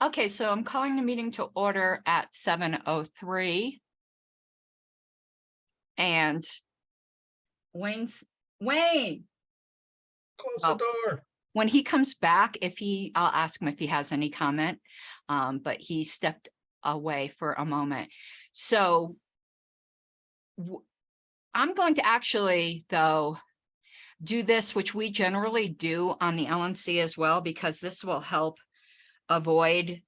Okay, so I'm calling the meeting to order at 7:03. And Wayne, Close the well, door. when he comes back, I'll ask him if he has any comment. But he stepped away for a moment. So I'm going to actually, though, do this, which we generally do on the LNC as well, because this will help avoid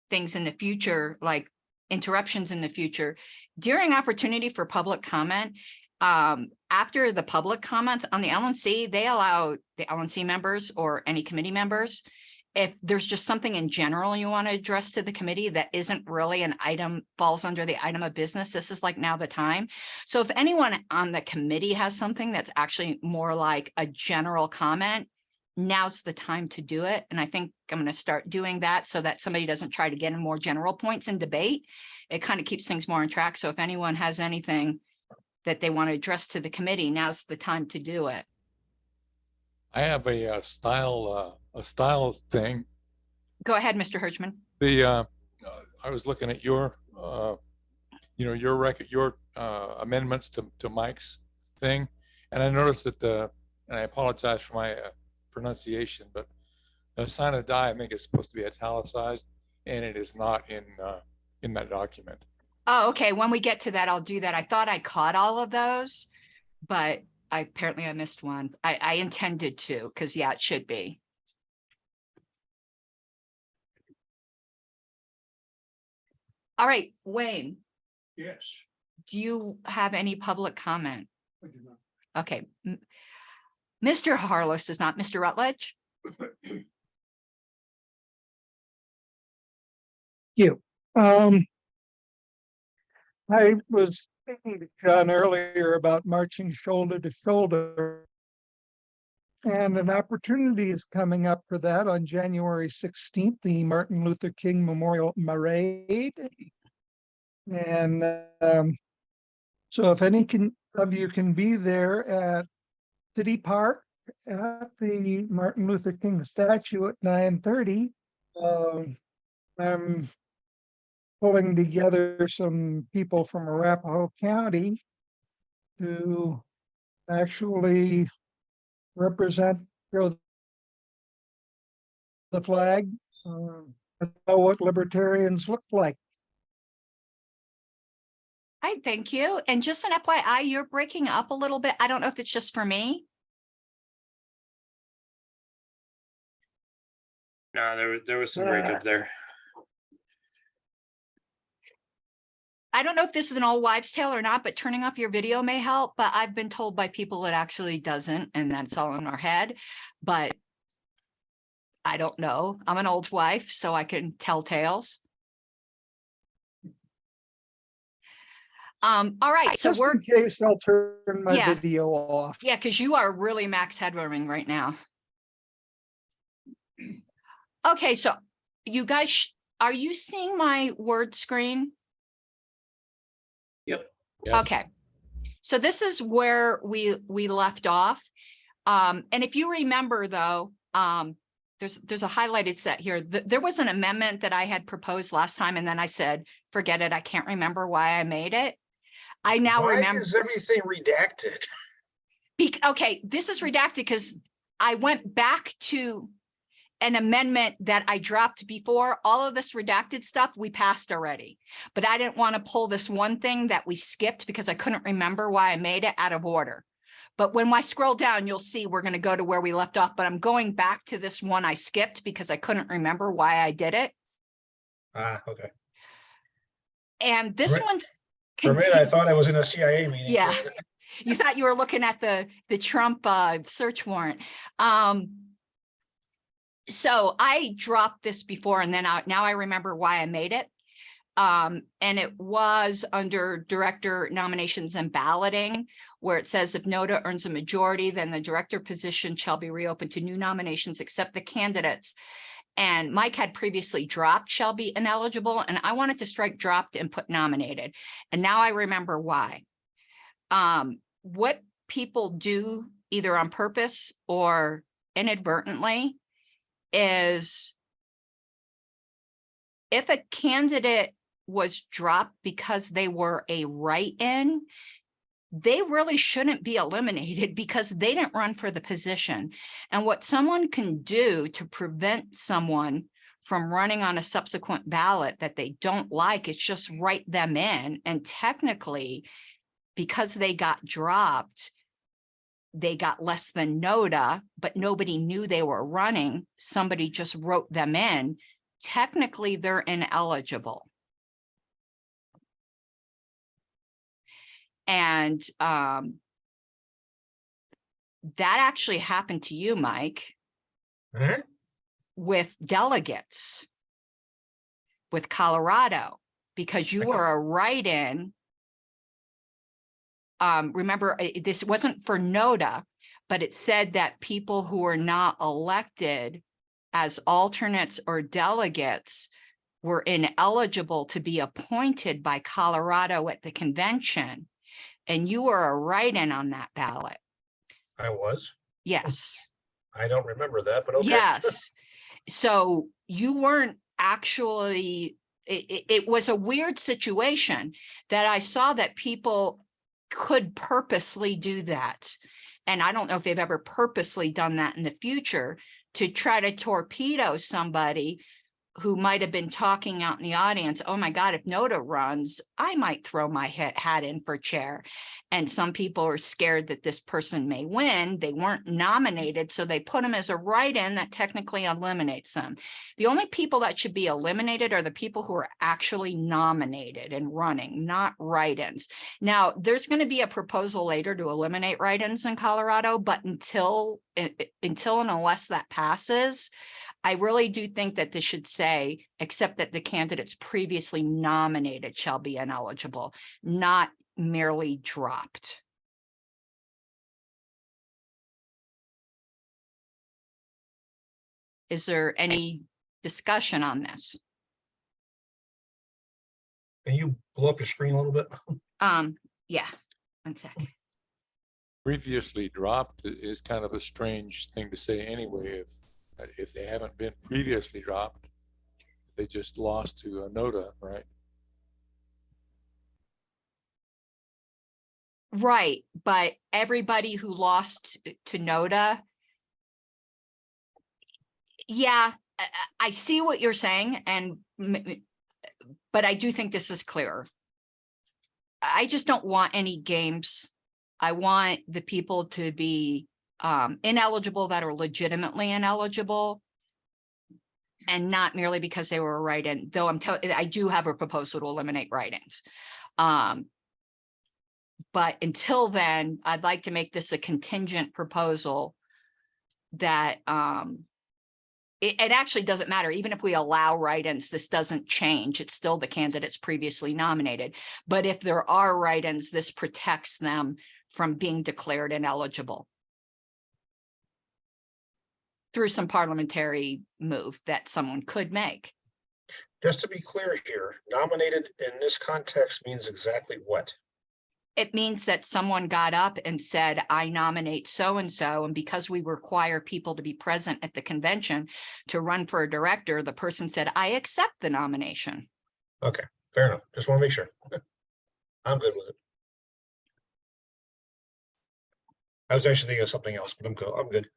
things in the future, like interruptions in the future. During opportunity for public comment, after the public comments on the LNC, they allow the LNC members or any committee members, if there's just something in general you want to address to the committee that isn't really an item, falls under the item of business, this is like now the time. So if anyone on the committee has something that's actually more like a general comment, now's the time to do it. And I think I'm going to start doing that so that somebody doesn't try to get in more general points in debate. It kind of keeps things more on track. So if anyone has anything that they want to address to the committee, now's the time to do it. I have a style thing. Go ahead, Mr. Hirschman. I was looking at your amendments to Mike's thing, and I noticed that and I apologize for my pronunciation, but the sign of die, I think, is supposed to be italicized, and it is not in that document. Oh, okay. When we get to that, I'll do that. I thought I caught all of those, but apparently I missed one. I intended to, because yeah, it should be. All right, Wayne. Yes. Do you have any public comment? I do not. Okay. Mr. Harless is not. Mr. Rutledge? You. I was speaking to John earlier about marching shoulder to shoulder. And an opportunity is coming up for that on January 16th, the Martin Luther King Memorial Parade. And so if any of you can be there at City Park at the Martin Luther King statue at 9:30, I'm pulling together some people from Arapahoe County to actually represent the flag, know what libertarians look like. I thank you. And just an FYI, you're breaking up a little bit. I don't know if it's just for me. No, there was some breakup there. I don't know if this is an all wives tale or not, but turning off your video may help. But I've been told by people it actually doesn't, and that's all in our head. But I don't know. I'm an old wife, so I can tell tales. All right. So Just in case, I'll turn my video off. Yeah, because you are really max headrooming right now. Okay, so you guys, are you seeing my word screen? Yep. Yes. Okay. So this is where we left off. And if you remember, though, there's a highlighted set here. There was an amendment that I had proposed last time, and then I said, forget it. I can't remember why I made it. I now remember. Why is everything redacted? Okay, this is redacted because I went back to an amendment that I dropped before. All of this redacted stuff we passed already, but I didn't want to pull this one thing that we skipped because I couldn't remember why I made it out of order. But when I scroll down, you'll see we're going to go to where we left off, but I'm going back to this one I skipped because I couldn't remember why I did it. Ah, okay. And this one's for a minute, I thought I was in a CIA meeting. Yeah, you thought you were looking at the Trump search warrant. So I dropped this before, and then now I remember why I made it. And it was under director nominations and balloting, where it says if NODA earns a majority, then the director position shall be reopened to new nominations except the candidates. And Mike had previously dropped shall be ineligible, and I wanted to strike dropped and put nominated. And now I remember why. What people do either on purpose or inadvertently is if a candidate was dropped because they were a write-in, they really shouldn't be eliminated because they didn't run for the position. And what someone can do to prevent someone from running on a subsequent ballot that they don't like is just write them in. And technically, because they got dropped, they got less than nota, but nobody knew they were running. Somebody just wrote them in. Technically, they're ineligible. And that actually happened to you, Mike, Huh? with delegates with Colorado, because you were a write-in. Remember, this wasn't for nota, but it said that people who were not elected as alternates or delegates were ineligible to be appointed by Colorado at the convention. And you were a write-in on that ballot. I was. Yes. I don't remember that, but okay. Yes. So you weren't actually, it was a weird situation that I saw that people could purposely do that. And I don't know if they've ever purposely done that in the future to try to torpedo somebody who might have been talking out in the audience. Oh my God, if Noda runs, I might throw my hat in for chair. And some people are scared that this person may win. They weren't nominated, so they put them as a write-in that technically eliminates them. The only people that should be eliminated are the people who are actually nominated and running, not write-ins. Now, there's going to be a proposal later to eliminate write-ins in Colorado, but until and unless that passes, I really do think that this should say, except that the candidates previously nominated shall be ineligible, not merely dropped. Is there any discussion on this? Can you blow up your screen a little bit? Yeah, 1 second. Previously dropped is kind of a strange thing to say anyway. If they haven't been previously dropped, they just lost to a nota, right? Right, but everybody who lost to nota, yeah, I see what you're saying, but I do think this is clearer. I just don't want any games. I want the people to be ineligible that are legitimately ineligible, and not merely because they were a write-in, though I do have a proposal to eliminate write-ins. But until then, I'd like to make this a contingent proposal that it actually doesn't matter. Even if we allow write-ins, this doesn't change. It's still the candidates previously nominated. But if there are write-ins, this protects them from being declared ineligible through some parliamentary move that someone could make. Just to be clear here, nominated in this context means exactly what? It means that someone got up and said, I nominate so-and-so, and because we require people to be present at the convention to run for a director, the person said, I accept the nomination. Okay, fair enough. Just want to make sure. I'm good with it. I was actually thinking of something else, but I'm good. I'm good.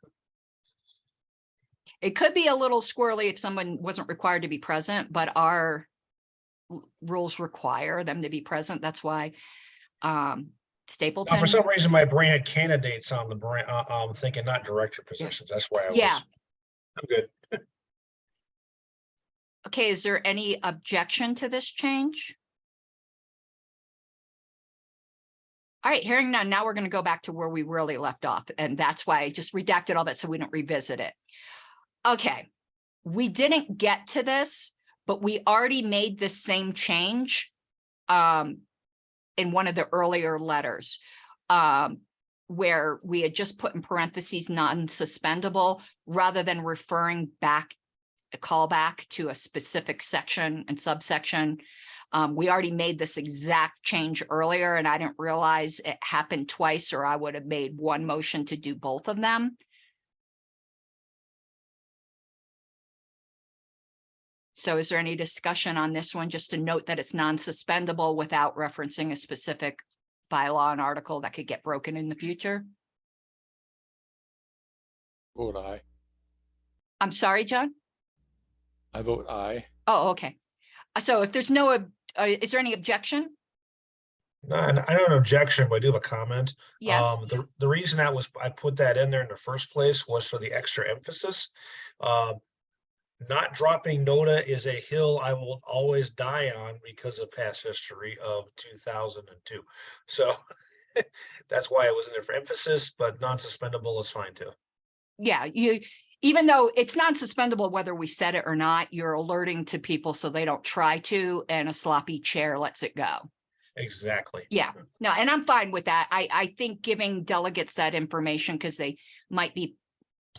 It could be a little squirrely if someone wasn't required to be present, but our rules require them to be present. That's why Stapleton. Now, for some reason, my brain had candidates on the brain. I'm thinking not director positions. That's why I was. I'm good. Okay, is there any objection to this change? All right, hearing none, now we're going to go back to where we really left off. And that's why I just redacted all that so we don't revisit it. Okay, we didn't get to this, but we already made this same change in one of the earlier letters where we had just put in parentheses non-suspendable rather than referring back a callback to a specific section and subsection. We already made this exact change earlier, and I didn't realize it happened twice, or I would have made one motion to do both of them. So is there any discussion on this one? Just to note that it's non-suspendable without referencing a specific bylaw and article that could get broken in the future? Vote aye. I'm sorry, John? I vote aye. Oh, okay. So if there's no, is there any objection? No, and I don't have an objection, but I do have a comment. Yes. The reason I put that in there in the first place was for the extra emphasis. Not dropping NOTA is a hill I will always die on because of past history of 2002. So that's why it was in there for emphasis, but non-suspendable is fine too. Yeah, even though it's non-suspendable, whether we said it or not, you're alerting to people so they don't try to, and a sloppy chair lets it go. Exactly. Yeah, no, and I'm fine with that. I think giving delegates that information because they might be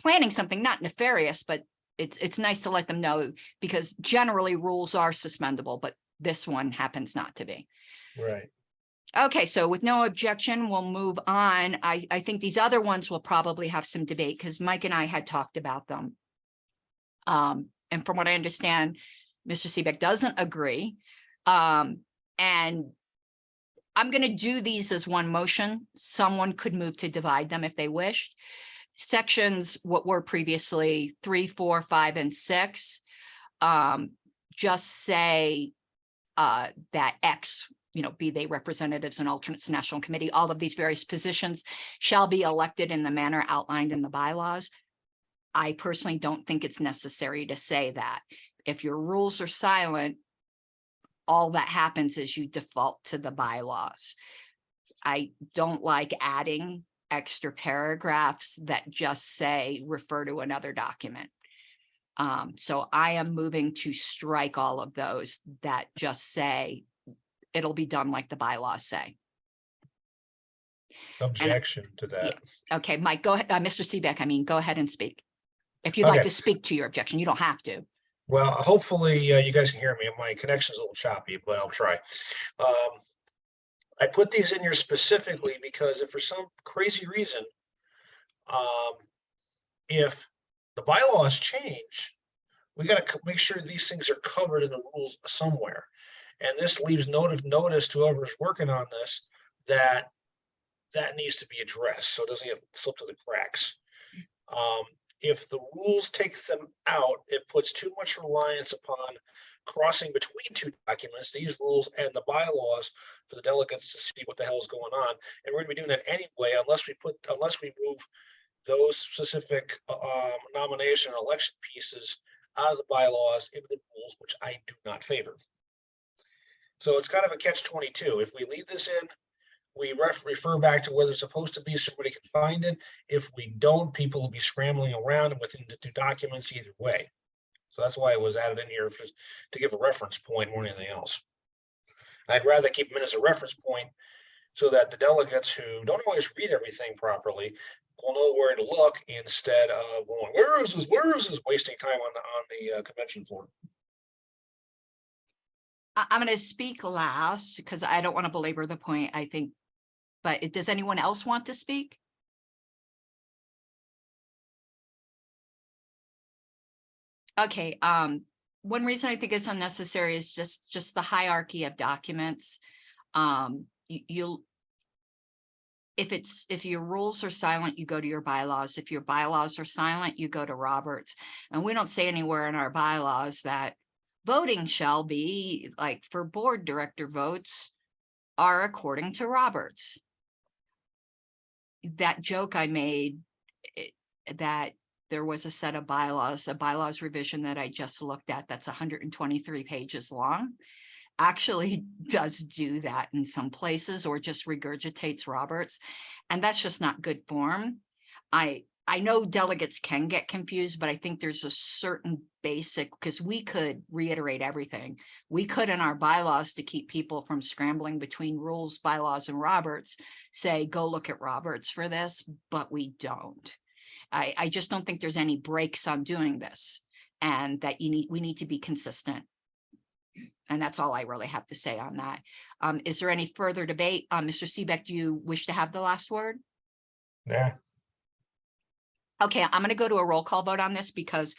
planning something not nefarious, but it's nice to let them know, because generally rules are suspendable, but this one happens not to be. Right. Okay, so with no objection, we'll move on. I think these other ones will probably have some debate because Mike and I had talked about them. And from what I understand, Mr. Seebeck doesn't agree. And I'm going to do these as one motion. Someone could move to divide them if they wished. Sections, what were previously 3, 4, 5, and 6, just say that X, be they representatives and alternates to National Committee, all of these various positions shall be elected in the manner outlined in the bylaws. I personally don't think it's necessary to say that. If your rules are silent, all that happens is you default to the bylaws. I don't like adding extra paragraphs that just say refer to another document. So I am moving to strike all of those that just say it'll be done like the bylaws say. Objection to that. Okay, Mike, go ahead. Mr. Seebeck, go ahead and speak. If you'd like Okay. to speak to your objection, you don't have to. Well, hopefully you guys can hear me. My connection's a little choppy, but I'll try. I put these in here specifically because if for some crazy reason, if the bylaws change, we got to make sure these things are covered in the rules somewhere. And this leaves notice to whoever's working on this that needs to be addressed so it doesn't get slipped through the cracks. If the rules take them out, it puts too much reliance upon crossing between two documents, these rules and the bylaws, for the delegates to see what the hell is going on. And we're going to be doing that anyway, unless we move those specific nomination and election pieces out of the bylaws into the rules, which I do not favor. So it's kind of a catch-22. If we leave this in, we refer back to where they're supposed to be, somebody can find it. If we don't, people will be scrambling around within the two documents either way. So that's why it was added in here, to give a reference point more than anything else. I'd rather keep them in as a reference point so that the delegates who don't always read everything properly will know where to look instead of going, where is this, wasting time on the convention floor. I'm going to speak last because I don't want to belabor the point, I think. But does anyone else want to speak? Okay, one reason I think it's unnecessary is just the hierarchy of documents. If your rules are silent, you go to your bylaws. If your bylaws are silent, you go to Roberts. And we don't say anywhere in our bylaws that voting shall be, like for board director votes, are according to Roberts. That joke I made, that there was a set of bylaws, a bylaws revision that I just looked at that's 123 pages long, actually does do that in some places, or just regurgitates Roberts. And that's just not good form. I know delegates can get confused, but I think there's a certain basic, because we could reiterate everything. We could in our bylaws, to keep people from scrambling between rules, bylaws, and Roberts, say, go look at Roberts for this, but we don't. I just don't think there's any breaks on doing this, and that we need to be consistent. And that's all I really have to say on that. Is there any further debate? Mr. Seebeck, do you wish to have the last word? Yeah. Okay, I'm going to go to a roll call vote on this because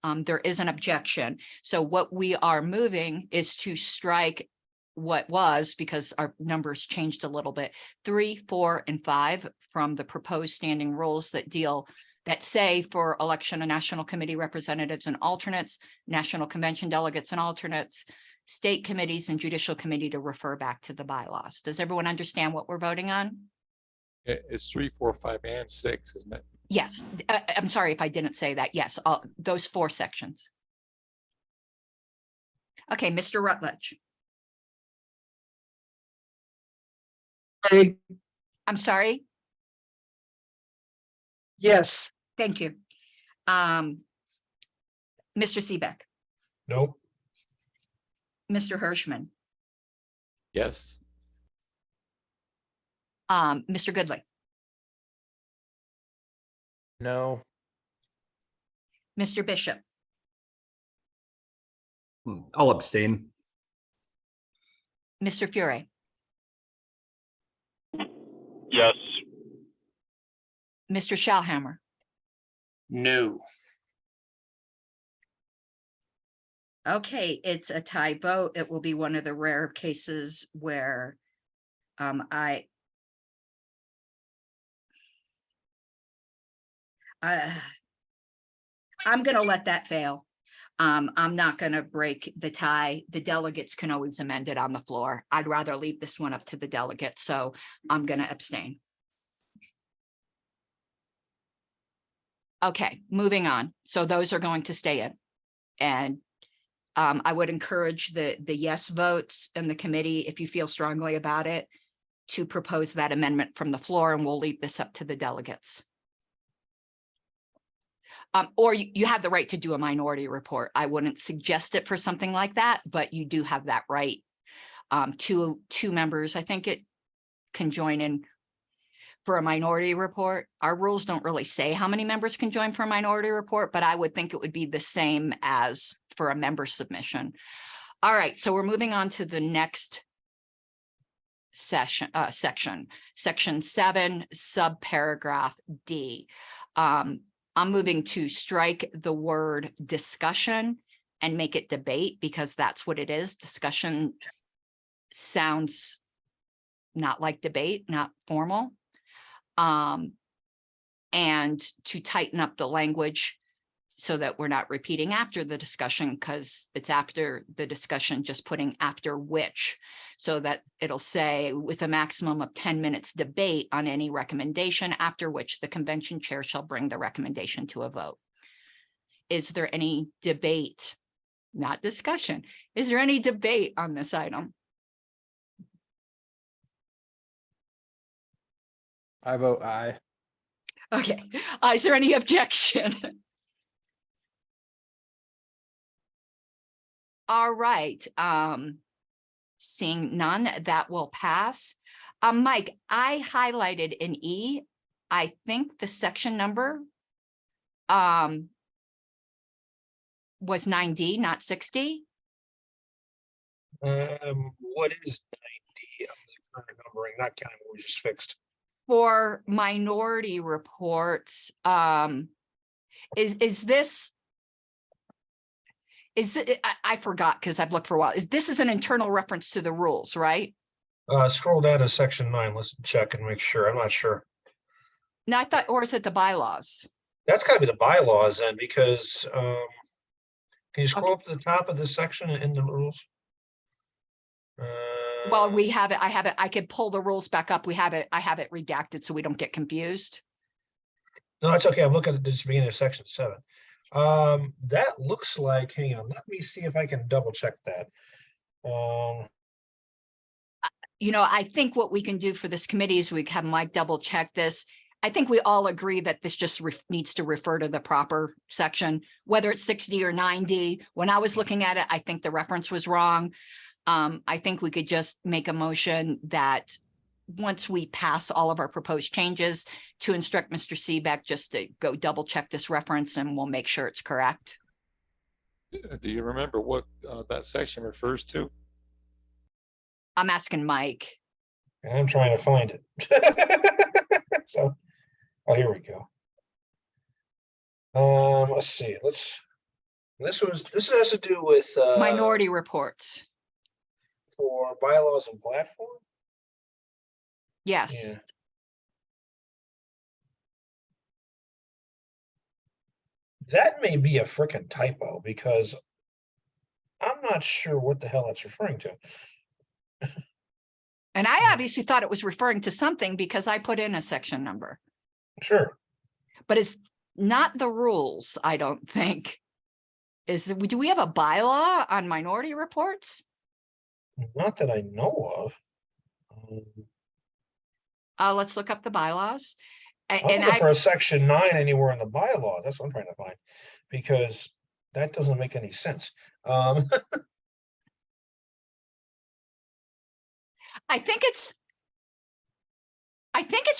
there is an objection. So what we are moving is to strike what was, because our numbers changed a little bit, 3, 4, and 5 from the proposed standing rules that say for election of national committee representatives and alternates, national convention delegates and alternates, state committees and judicial committee to refer back to the bylaws. Does everyone understand what we're voting on? It's 3, 4, 5, and 6, isn't it? Yes, I'm sorry if I didn't say that. Yes, those 4 sections. Okay, Mr. Rutledge. I'm sorry. Yes. Thank you. Mr. Seebeck, Nope. Mr. Hirschman, Yes. Mr. Goodley, No. Mr. Bishop, I'll abstain. Mr. Fury, Yes. Mr. Schallhammer, No. Okay, it's a tie vote. It will be one of the rare cases where I'm going to let that fail. I'm not going to break the tie. The delegates can always amend it on the floor. I'd rather leave this one up to the delegates, so I'm going to abstain. Okay, moving on. So those are going to stay in. And I would encourage the yes votes in the committee, if you feel strongly about it, to propose that amendment from the floor, and we'll leave this up to the delegates. Or you have the right to do a minority report. I wouldn't suggest it for something like that, but you do have that right. Two members, I think it can join in for a minority report. Our rules don't really say how many members can join for a minority report, but I would think it would be the same as for a member submission. All right, so we're moving on to the next section, section 7, subparagraph D. I'm moving to strike the word discussion and make it debate, because that's what it is. Discussion sounds not like debate, not formal. And to tighten up the language so that we're not repeating after the discussion, because it's after the discussion, just putting after which, so that it'll say with a maximum of 10 minutes debate on any recommendation, after which the convention chair shall bring the recommendation to a vote. Is there any debate, not discussion? Is there any debate on this item? I vote aye. Okay, is there any objection? All right, seeing none, that will pass. Mike, I highlighted in E, I think the section number was 9D, not 60. What is 90 of the current numbering, not counting what we just fixed? For minority reports, is this, I forgot because I've looked for a while. This is an internal reference to the rules, right? Scroll down to section 9. Let's check and make sure. I'm not sure. No, I thought, or is it the bylaws? That's got to be the bylaws then, because can you scroll up to the top of this section in the rules? Well, we have it. I have it. I could pull the rules back up. We have it. I have it redacted so we don't get confused. No, that's okay. I'm looking at this beginning of section 7. That looks like, hang on, let me see if I can double check that. You know, I think what we can do for this committee is we can have Mike double check this. I think we all agree that this just needs to refer to the proper section, whether it's 60 or 90. When I was looking at it, I think the reference was wrong. I think we could just make a motion that once we pass all of our proposed changes, to instruct Mr. Seebeck just to go double check this reference, and we'll make sure it's correct. Do you remember what that section refers to? I'm asking Mike. And I'm trying to find it. So, oh, here we go. Let's see. This has to do with, Minority reports. for bylaws and platform? Yes. Yeah. That may be a frickin' typo because I'm not sure what the hell that's referring to. And I obviously thought it was referring to something because I put in a section number, Sure. but it's not the rules, I don't think. Do we have a bylaw on minority reports? Not that I know of. Let's look up the bylaws. I'm And looking for a section 9 anywhere in the bylaws. That's what I'm trying to find, because that doesn't make any sense. I think it's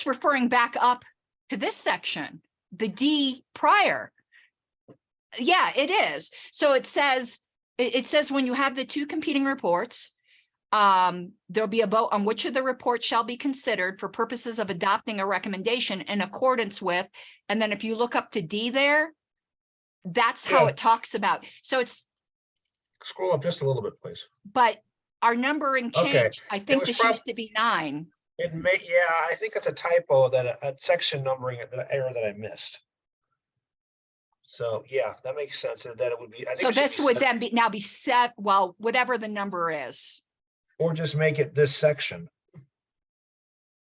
referring back up to this section, the D prior. Yeah, it is. So it says when you have the two competing reports, there'll be a vote on which of the reports shall be considered for purposes of adopting a recommendation in accordance with, and then if you look up to D there, that's how Yeah. it talks about. So it's, Scroll up just a little bit, please. but our numbering Okay. changed. I think was this used to be 9. It may, yeah, I think it's a typo that a section numbering error that I missed. So yeah, that makes sense that it would be. I think So it should this be would set- then be now be set, well, whatever the number is. or just make it this section.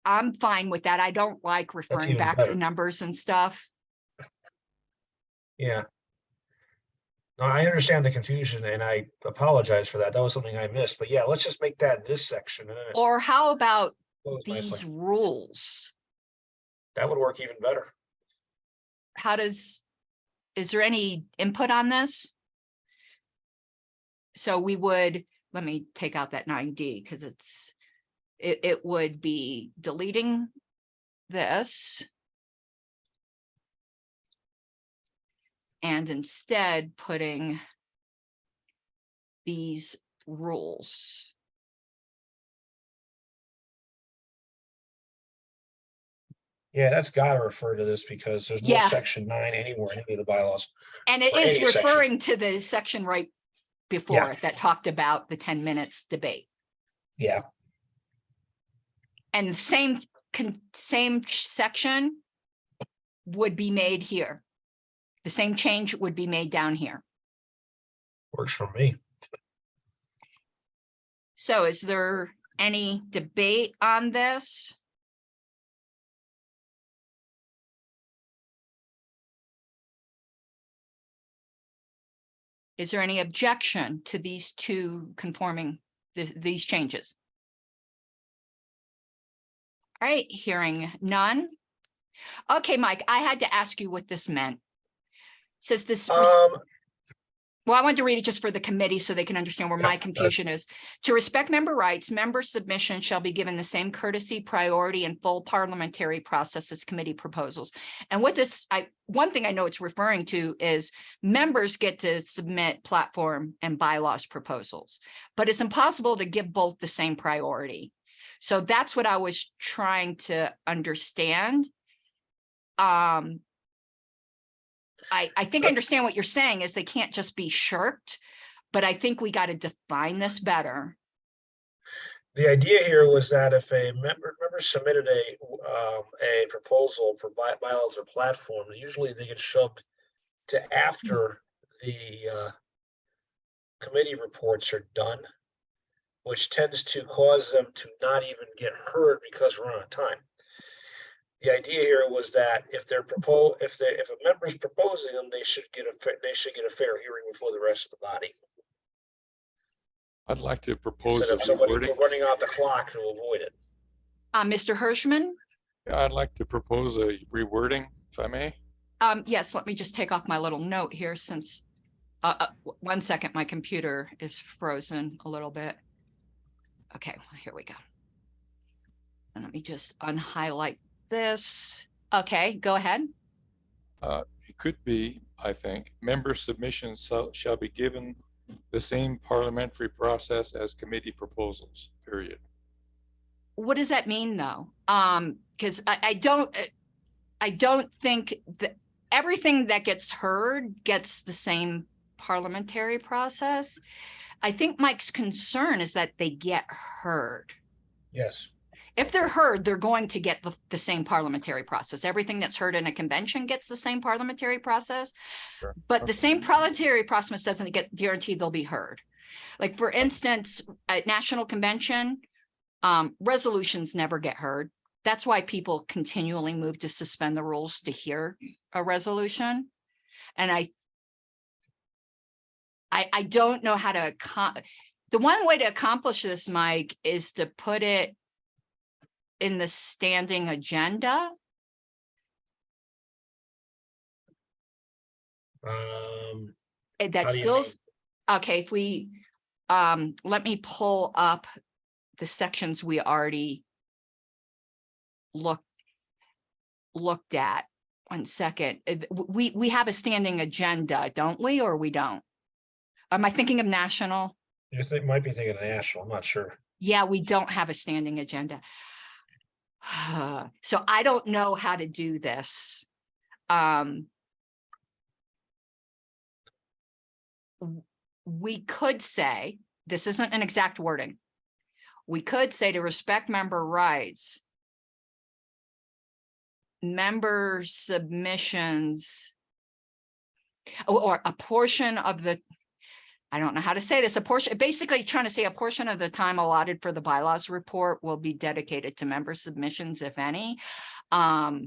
I'm fine with that. I don't like referring even back better. to numbers and stuff. Yeah. No, I understand the confusion and I apologize for that. That was something I missed. But yeah, let's just make that this section. And then it Or how about flows these nicely. rules? That would work even better. Is there any input on this? So we would, let me take out that 9D because it would be deleting this. And instead putting these rules. Yeah, that's got to refer to this because there's no Yeah. section 9 anywhere in any of the bylaws. And it For is any section. referring to the section right before Yeah. it that talked about the 10 minutes debate. Yeah. And the same section would be made here. The same change would be made down here. Works for me. So is there any debate on this? Is there any objection to these two conforming, these changes? All right, hearing none. Okay, Mike, I had to ask you what this meant. Says this, well, I wanted to read it just for the committee so they can understand where my confusion is. To respect member rights, member submission shall be given the same courtesy, priority, and full parliamentary process as committee proposals. And what this, one thing I know it's referring to is members get to submit platform and bylaws proposals, but it's impossible to give both the same priority. So that's what I was trying to understand. I think I understand what you're saying is they can't just be shirked, but I think we got to define this better. The idea here was that if a member submitted a proposal for bylaws or platform, usually they get shoved to after the committee reports are done, which tends to cause them to not even get heard because we're on time. The idea here was that if they're if a member is proposing them, they should get a fair hearing before the rest of the body. I'd like to propose Instead a of somebody rewording. running out the clock to avoid it. Mr. Hirschman? I'd like to propose a rewording, if I may. Yes, let me just take off my little note here since, 1 second, my computer is frozen a little bit. Okay, here we go. And let me just unhighlight this. Okay, go ahead. It could be, I think, member submissions shall be given the same parliamentary process as committee proposals, period. What does that mean though? Because I don't think that everything that gets heard gets the same parliamentary process. I think Mike's concern is that they get heard. Yes. If they're heard, they're going to get the same parliamentary process. Everything that's heard in a convention gets the same parliamentary process. Sure. But the same parliamentary process doesn't get guaranteed they'll be heard. Like, for instance, at National Convention, resolutions never get heard. That's why people continually move to suspend the rules to hear a resolution. And I don't know how to, the one way to accomplish this, Mike, is to put it in the standing agenda. How That's do you still, mean? okay, if we, let me pull up the sections we already looked at. 1 second. We have a standing agenda, don't we, or we don't? Am I thinking of national? You might be thinking of national, I'm not sure. Yeah, we don't have a standing agenda. So I don't know how to do this. We could say, this isn't an exact wording. We could say, to respect member rights, member submissions, or a portion of the, I don't know how to say this, a portion, basically trying to say a portion of the time allotted for the bylaws report will be dedicated to member submissions, if any. That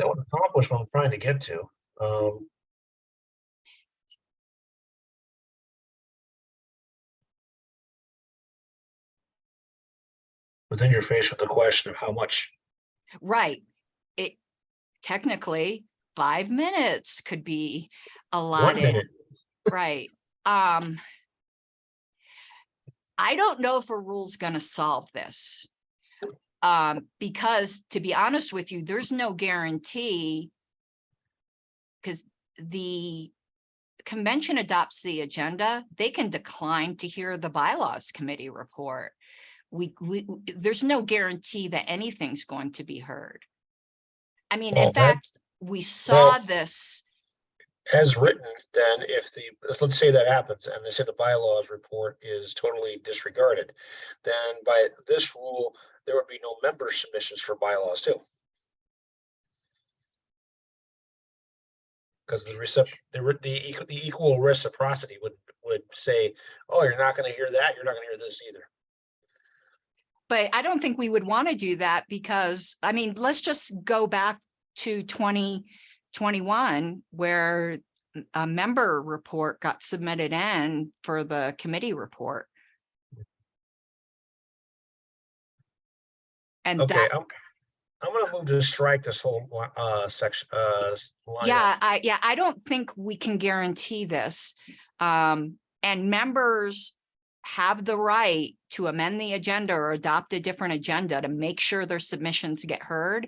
would accomplish what I'm trying to get to. But then you're faced with the question of how much. Right. It technically 5 minutes could be 1 allotted. minute. Right. I don't know if a rule's going to solve this. Because, to be honest with you, there's no guarantee, because the convention adopts the agenda. They can decline to hear the bylaws committee report. There's no guarantee that anything's going to be heard. I mean, Well, in fact, we saw this. As written, then if let's say that happens and they say the bylaws report is totally disregarded, then by this rule, there would be no member submissions for bylaws too. Because the equal reciprocity would say, oh, you're not going to hear that, you're not going to hear this either. But I don't think we would want to do that, because, I mean, let's just go back to 2021, where a member report got submitted in for the committee report. And Okay, that, I'm going to move to strike this whole section. Line yeah, up. I don't think we can guarantee this. And members have the right to amend the agenda or adopt a different agenda to make sure their submissions get heard.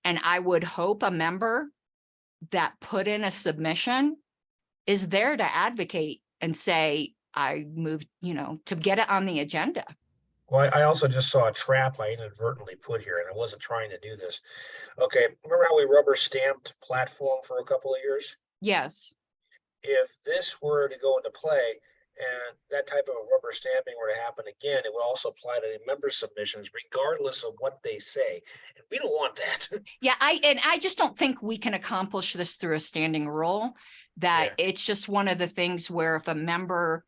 And I would hope a member that put in a submission is there to advocate and say, I moved, to get it on the agenda. Well, I also just saw a trap I inadvertently put here, and I wasn't trying to do this. Okay, remember how we rubber stamped platform for a couple of years? Yes. If this were to go into play and that type of rubber stamping were to happen again, it would also apply to the member submissions, regardless of what they say. And we don't want that. Yeah, I just don't think we can accomplish this through a standing rule. That it's just one of the things where if a member,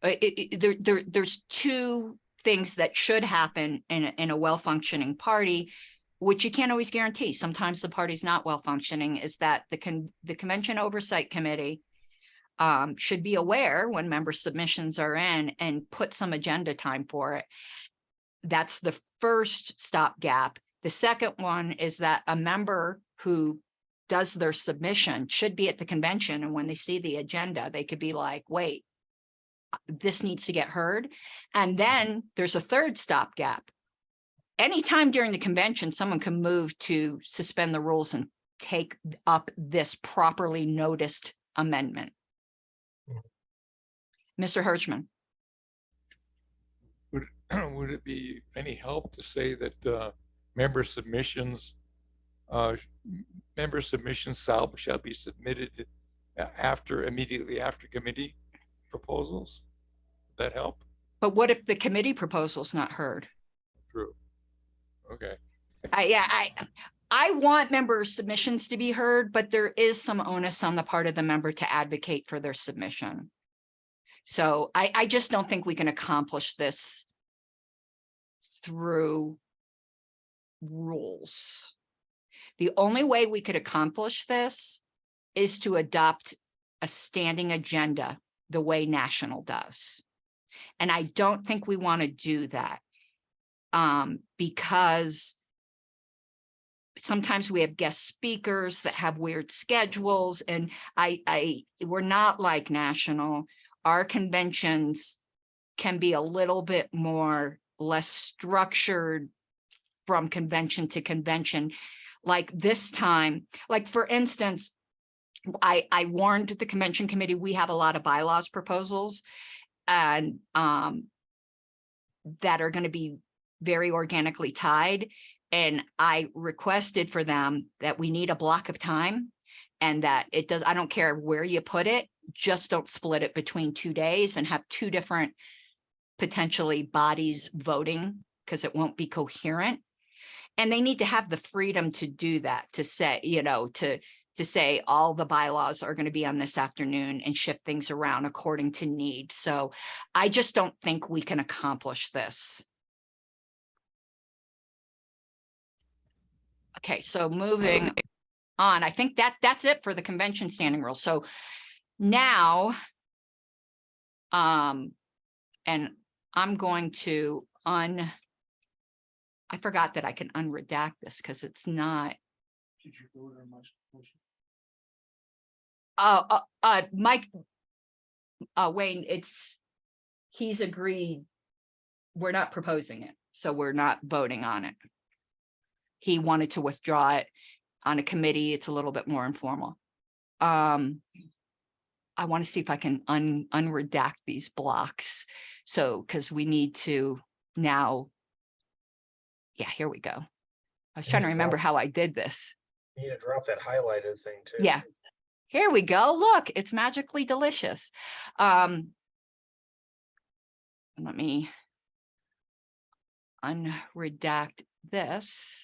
there's two things that should happen in a well-functioning party, which you can't always guarantee. Sometimes the party's not well-functioning, is that the Convention Oversight Committee should be aware when member submissions are in and put some agenda time for it. That's the first stopgap. The second one is that a member who does their submission should be at the convention, and when they see the agenda, they could be like, wait, this needs to get heard. And then there's a third stopgap. Anytime during the convention, someone can move to suspend the rules and take up this properly noticed amendment. Mr. Hirschman. Would it be any help to say that member submissions Member submissions shall be submitted immediately after committee proposals. Would that help? But what if the committee proposal's not heard? True. Okay. I want member submissions to be heard, but there is some onus on the part of the member to advocate for their submission. So I just don't think we can accomplish this through rules. The only way we could accomplish this is to adopt a standing agenda the way National does. And I don't think we want to do that because sometimes we have guest speakers that have weird schedules, and we're not like National. Our conventions can be a little bit more less structured from convention to convention. Like this time, like for instance, I warned the convention committee, we have a lot of bylaws proposals and that are going to be very organically tied. And I requested for them that we need a block of time and that it does, I don't care where you put it, just don't split it between 2 days and have two different potentially bodies voting because it won't be coherent. And they need to have the freedom to do that, to say, you know, to say all the bylaws are going to be on this afternoon and shift things around according to need. So I just don't think we can accomplish this. Okay, so moving on, I think that's it for the convention standing rules. So now, and I'm going to I forgot that I can unredact this because it's not. Did you vote on my motion? Mike, Wayne, he's agreed. We're not proposing it, so we're not voting on it. He wanted to withdraw it on a committee. It's a little bit more informal. I want to see if I can unredact these blocks. So, because we need to now. Yeah, here we go. I was trying to remember how I did this. You need to drop that highlighted thing too. Yeah. Here we go. Look, it's magically delicious. Let me unredact this.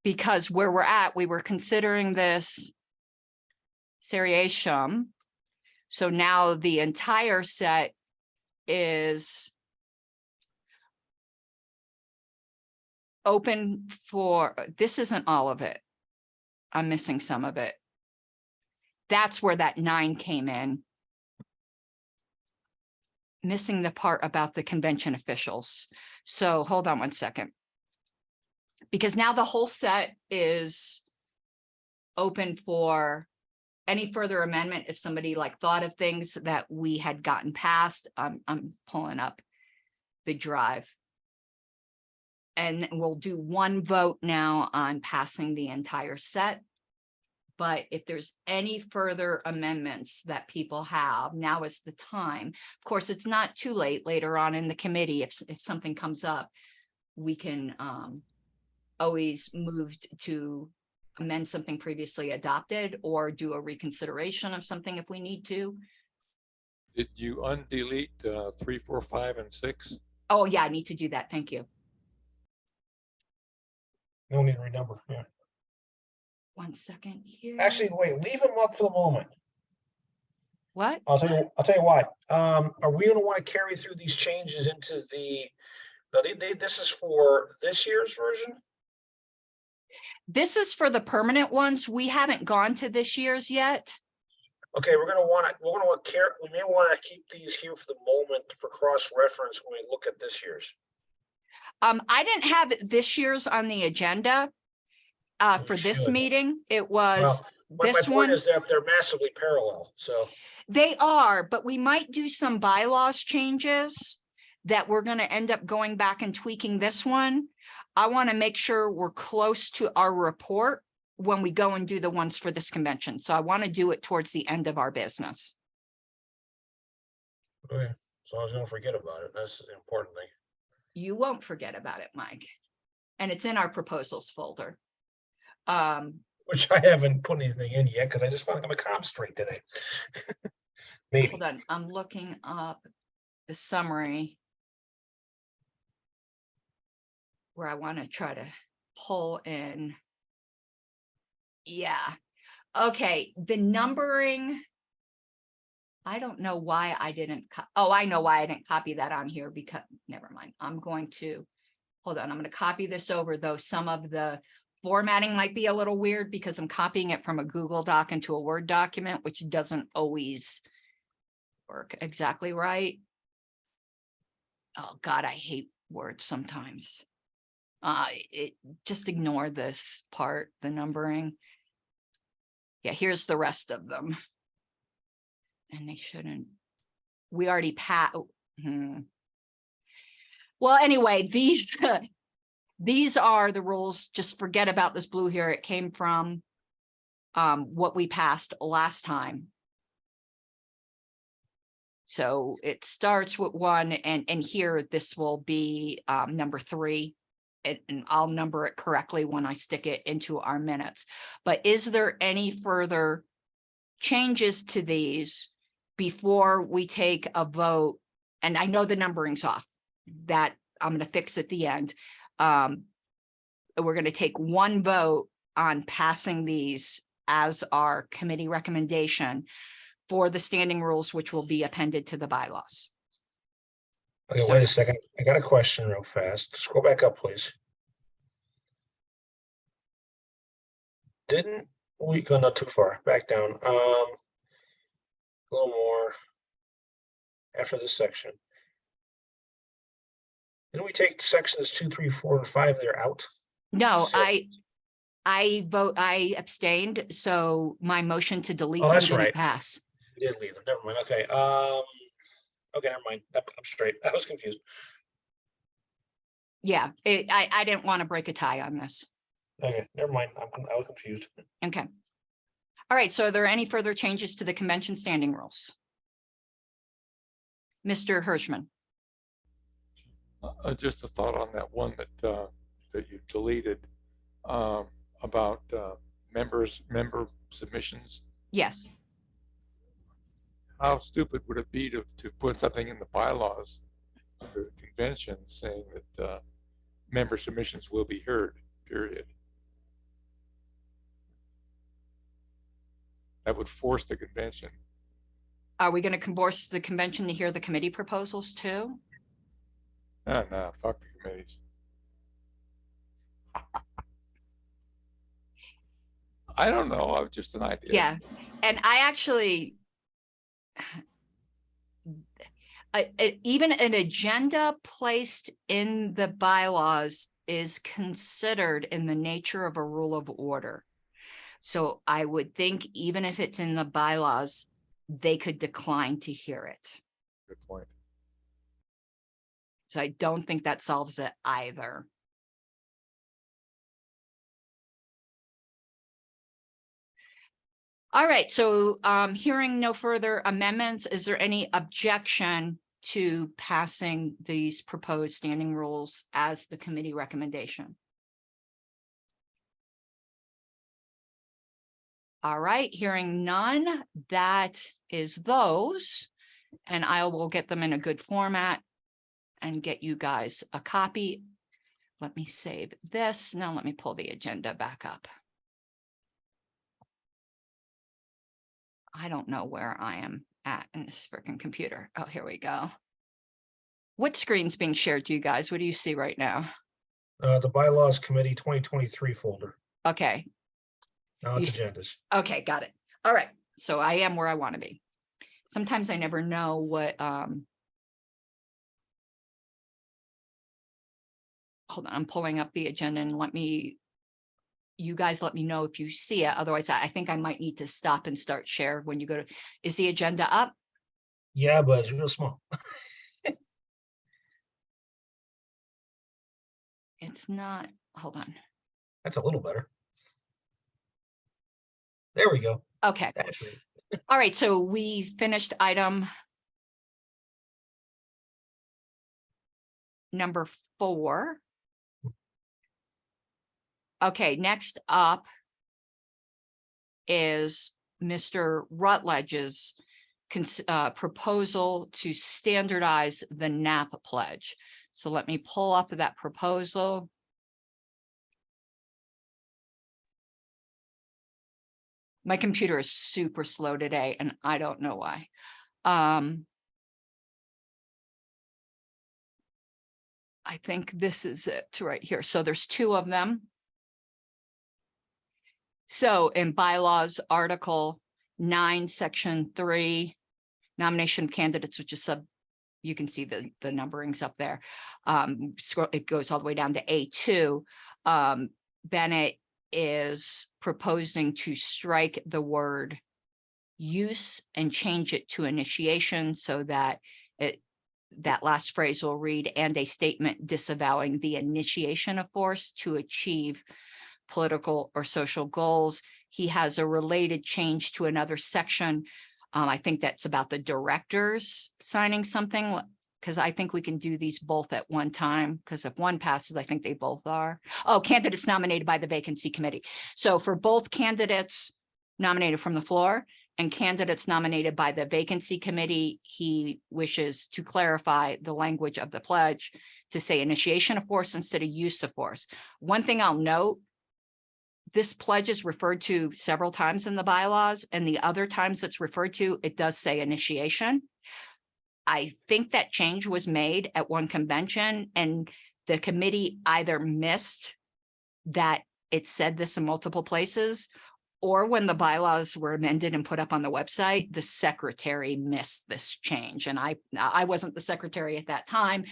Because where we're at, we were considering this seriatim. So now the entire set is open for, this isn't all of it. I'm missing some of it. That's where that 9 came in. Missing the part about the convention officials. So hold on one second. Because now the whole set is open for any further amendment. If somebody like thought of things that we had gotten past, I'm pulling up the drive. And we'll do one vote now on passing the entire set. But if there's any further amendments that people have, now is the time. Of course, it's not too late later on in the committee. If something comes up, we can always move to amend something previously adopted or do a reconsideration of something if we need to. Did you undelete 3, 4, 5, and 6? Oh, yeah, I need to do that. Thank you. No need to renumber. Yeah. 1 second here. Actually, wait. Leave them up for the moment. What? I'll tell you why. Are we going to want to carry through these changes into the? No, this is for this year's version. This is for the permanent ones. We haven't gone to this year's yet. Okay, we're going to want to care. We may want to keep these here for the moment for cross reference when we look at this year's. I didn't have this year's on the agenda for this should. meeting. It was My this point one. is that they're massively parallel. So They are, but we might do some bylaws changes that we're going to end up going back and tweaking this one. I want to make sure we're close to our report when we go and do the ones for this convention. So I want to do it towards the end of our business. okay, so I was going to forget about it. That's the important thing. You won't forget about it, Mike. and it's in our proposals folder. Which I haven't put anything in yet because I just found like I'm a comp straight today. Maybe. Hold on, I'm looking up the summary where I want to try to pull in. Yeah. Okay, the numbering. I don't know why I didn't. Oh, I know why I didn't copy that on here because never mind. I'm going to hold on. I'm going to copy this over, though some of the formatting might be a little weird because I'm copying it from a Google Doc into a Word document, which doesn't always work exactly right. Oh God, I hate Word sometimes. Just ignore this part, the numbering. Yeah, here's the rest of them. And they shouldn't. We already Well, anyway, these are the rules. Just forget about this blue here. It came from what we passed last time. So it starts with 1, and here this will be number 3. And I'll number it correctly when I stick it into our minutes. But is there any further changes to these before we take a vote? And I know the numbering's off. That I'm going to fix at the end. We're going to take one vote on passing these as our committee recommendation for the standing rules, which will be appended to the bylaws. Okay, So- wait a second. I got a question real fast. Scroll back up, please. Didn't we go not too far back down? A little more after this section. Didn't we take sections 2, 3, 4, and 5? They're out. No, So- I abstained, so my motion to delete Oh, them that's didn't right. pass. We didn't leave them. Never mind. Okay. Okay, never mind. I'm straight. I was confused. Yeah, I didn't want to break a tie on this. Okay, never mind. I was confused. Okay. All right, so are there any further changes to the convention standing rules? Mr. Hirschman? Just a thought on that one that you deleted about member submissions. Yes. How stupid would it be to put something in the bylaws under the convention saying that member submissions will be heard, period. That would force the convention. Are we going to force the convention to hear the committee proposals too? No, fuck the committees. I don't know. Just an idea. Yeah, and I actually, even an agenda placed in the bylaws is considered in the nature of a rule of order. So I would think even if it's in the bylaws, they could decline to hear it. Good point. So I don't think that solves it either. All right, so hearing no further amendments, is there any objection to passing these proposed standing rules as the committee recommendation? All right, hearing none, that is those, and I will get them in a good format and get you guys a copy. Let me save this. Now let me pull the agenda back up. I don't know where I am at in this freaking computer. Oh, here we go. What screen's being shared to you guys? What do you see right now? The Bylaws Committee 2023 folder. Okay. Now You it's agendas. Okay, got it. All right. So I am where I want to be. Sometimes I never know what, hold on, I'm pulling up the agenda and you guys let me know if you see it. Otherwise, I think I might need to stop and start share when you go to, is the agenda up? Yeah, but it's real small. It's not, hold on. That's a little better. There we go. Okay. That's right. All right. So we finished item number 4. Okay, next up is Mr. Rutledge's proposal to standardize the NAP pledge. So let me pull up that proposal. My computer is super slow today, and I don't know why. I think this is it right here. So there's two of them. So in Bylaws, Article 9, Section 3, nomination of candidates, which is you can see the numberings up there. It goes all the way down to A2. Bennett is proposing to strike the word use and change it to initiation, so that that last phrase will read, and a statement disavowing the initiation of force to achieve political or social goals. He has a related change to another section. I think that's about the directors signing something, because I think we can do these both at one time, because if one passes, I think they both are. Oh, candidates nominated by the vacancy committee. So for both candidates nominated from the floor and candidates nominated by the vacancy committee, he wishes to clarify the language of the pledge to say initiation of force instead of use of force. One thing I'll note, this pledge is referred to several times in the bylaws, and the other times it's referred to, it does say initiation. I think that change was made at one convention, and the committee either missed that it said this in multiple places, or when the bylaws were amended and put up on the website, the secretary missed this change. And I wasn't the secretary at that time,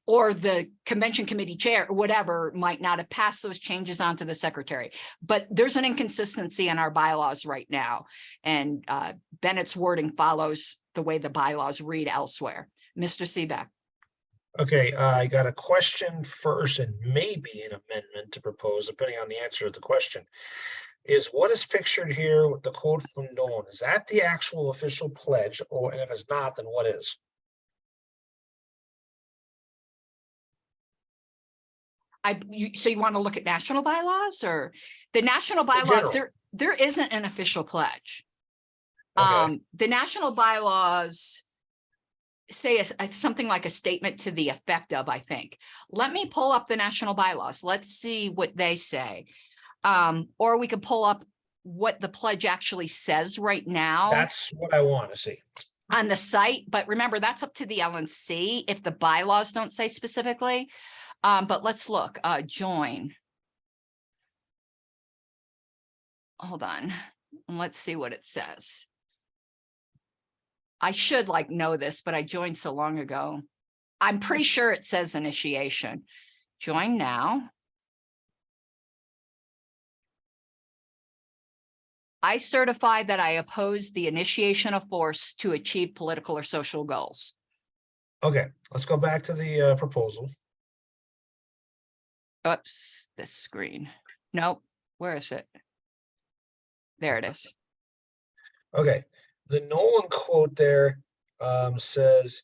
or the convention committee chair, or whatever, might not have passed those changes on to the secretary. But there's an inconsistency in our bylaws right now. And Bennett's wording follows the way the bylaws read elsewhere. Mr. Seebeck. Okay, I got a question first and maybe an amendment to propose, depending on the answer to the question. Is what is pictured here with the quote from Nolan, is that the actual official pledge, or, and if it's not, then what is? So you want to look at national bylaws, or the national bylaws? general. There isn't an official pledge. Okay. The national bylaws say something like a statement to the effect of, I think. Let me pull up the national bylaws. Let's see what they say. Or we could pull up what the pledge actually says right now. That's what I want to see. On the site, but remember, that's up to the LNC if the bylaws don't say specifically. But let's look, join. Hold on, let's see what it says. I should know this, but I joined so long ago. I'm pretty sure it says initiation. Join now. I certify that I oppose the initiation of force to achieve political or social goals. Okay, let's go back to the proposal. Oops, this screen. Nope, where is it? There it is. Okay, the Nolan quote there says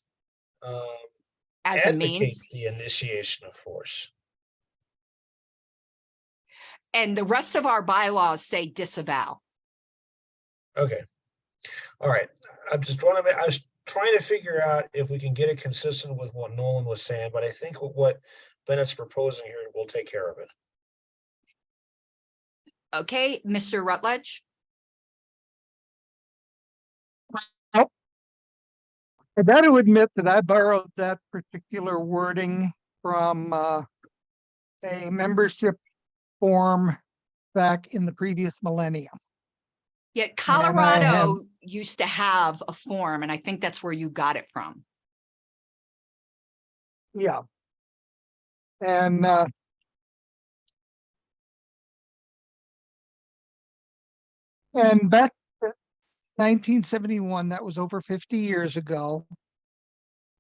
As a advocate means, the initiation of force. and the rest of our bylaws say disavow. Okay, all right. I was trying to figure out if we can get it consistent with what Nolan was saying, but I think what Bennett's proposing here will take care of it. Okay, Mr. Rutledge. I got to admit that I borrowed that particular wording from a membership form back in the previous millennium. Yeah, And I Colorado used to have a form, and I think that's where you got it from. Yeah. And back in 1971, that was over 50 years ago.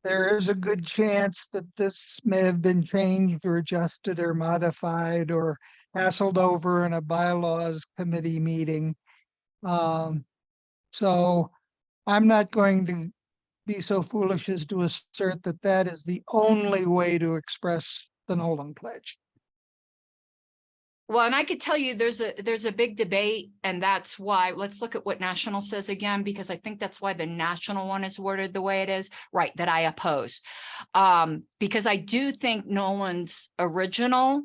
There is a good chance that this may have been changed or adjusted or modified or hassled over in a bylaws committee meeting. So I'm not going to be so foolish as to assert that that is the only way to express the Nolan Pledge. Well, and I could tell you there's a big debate, and that's why, let's look at what National says again, because I think that's why the National one is worded the way it is, right, that I oppose. Because I do think Nolan's original,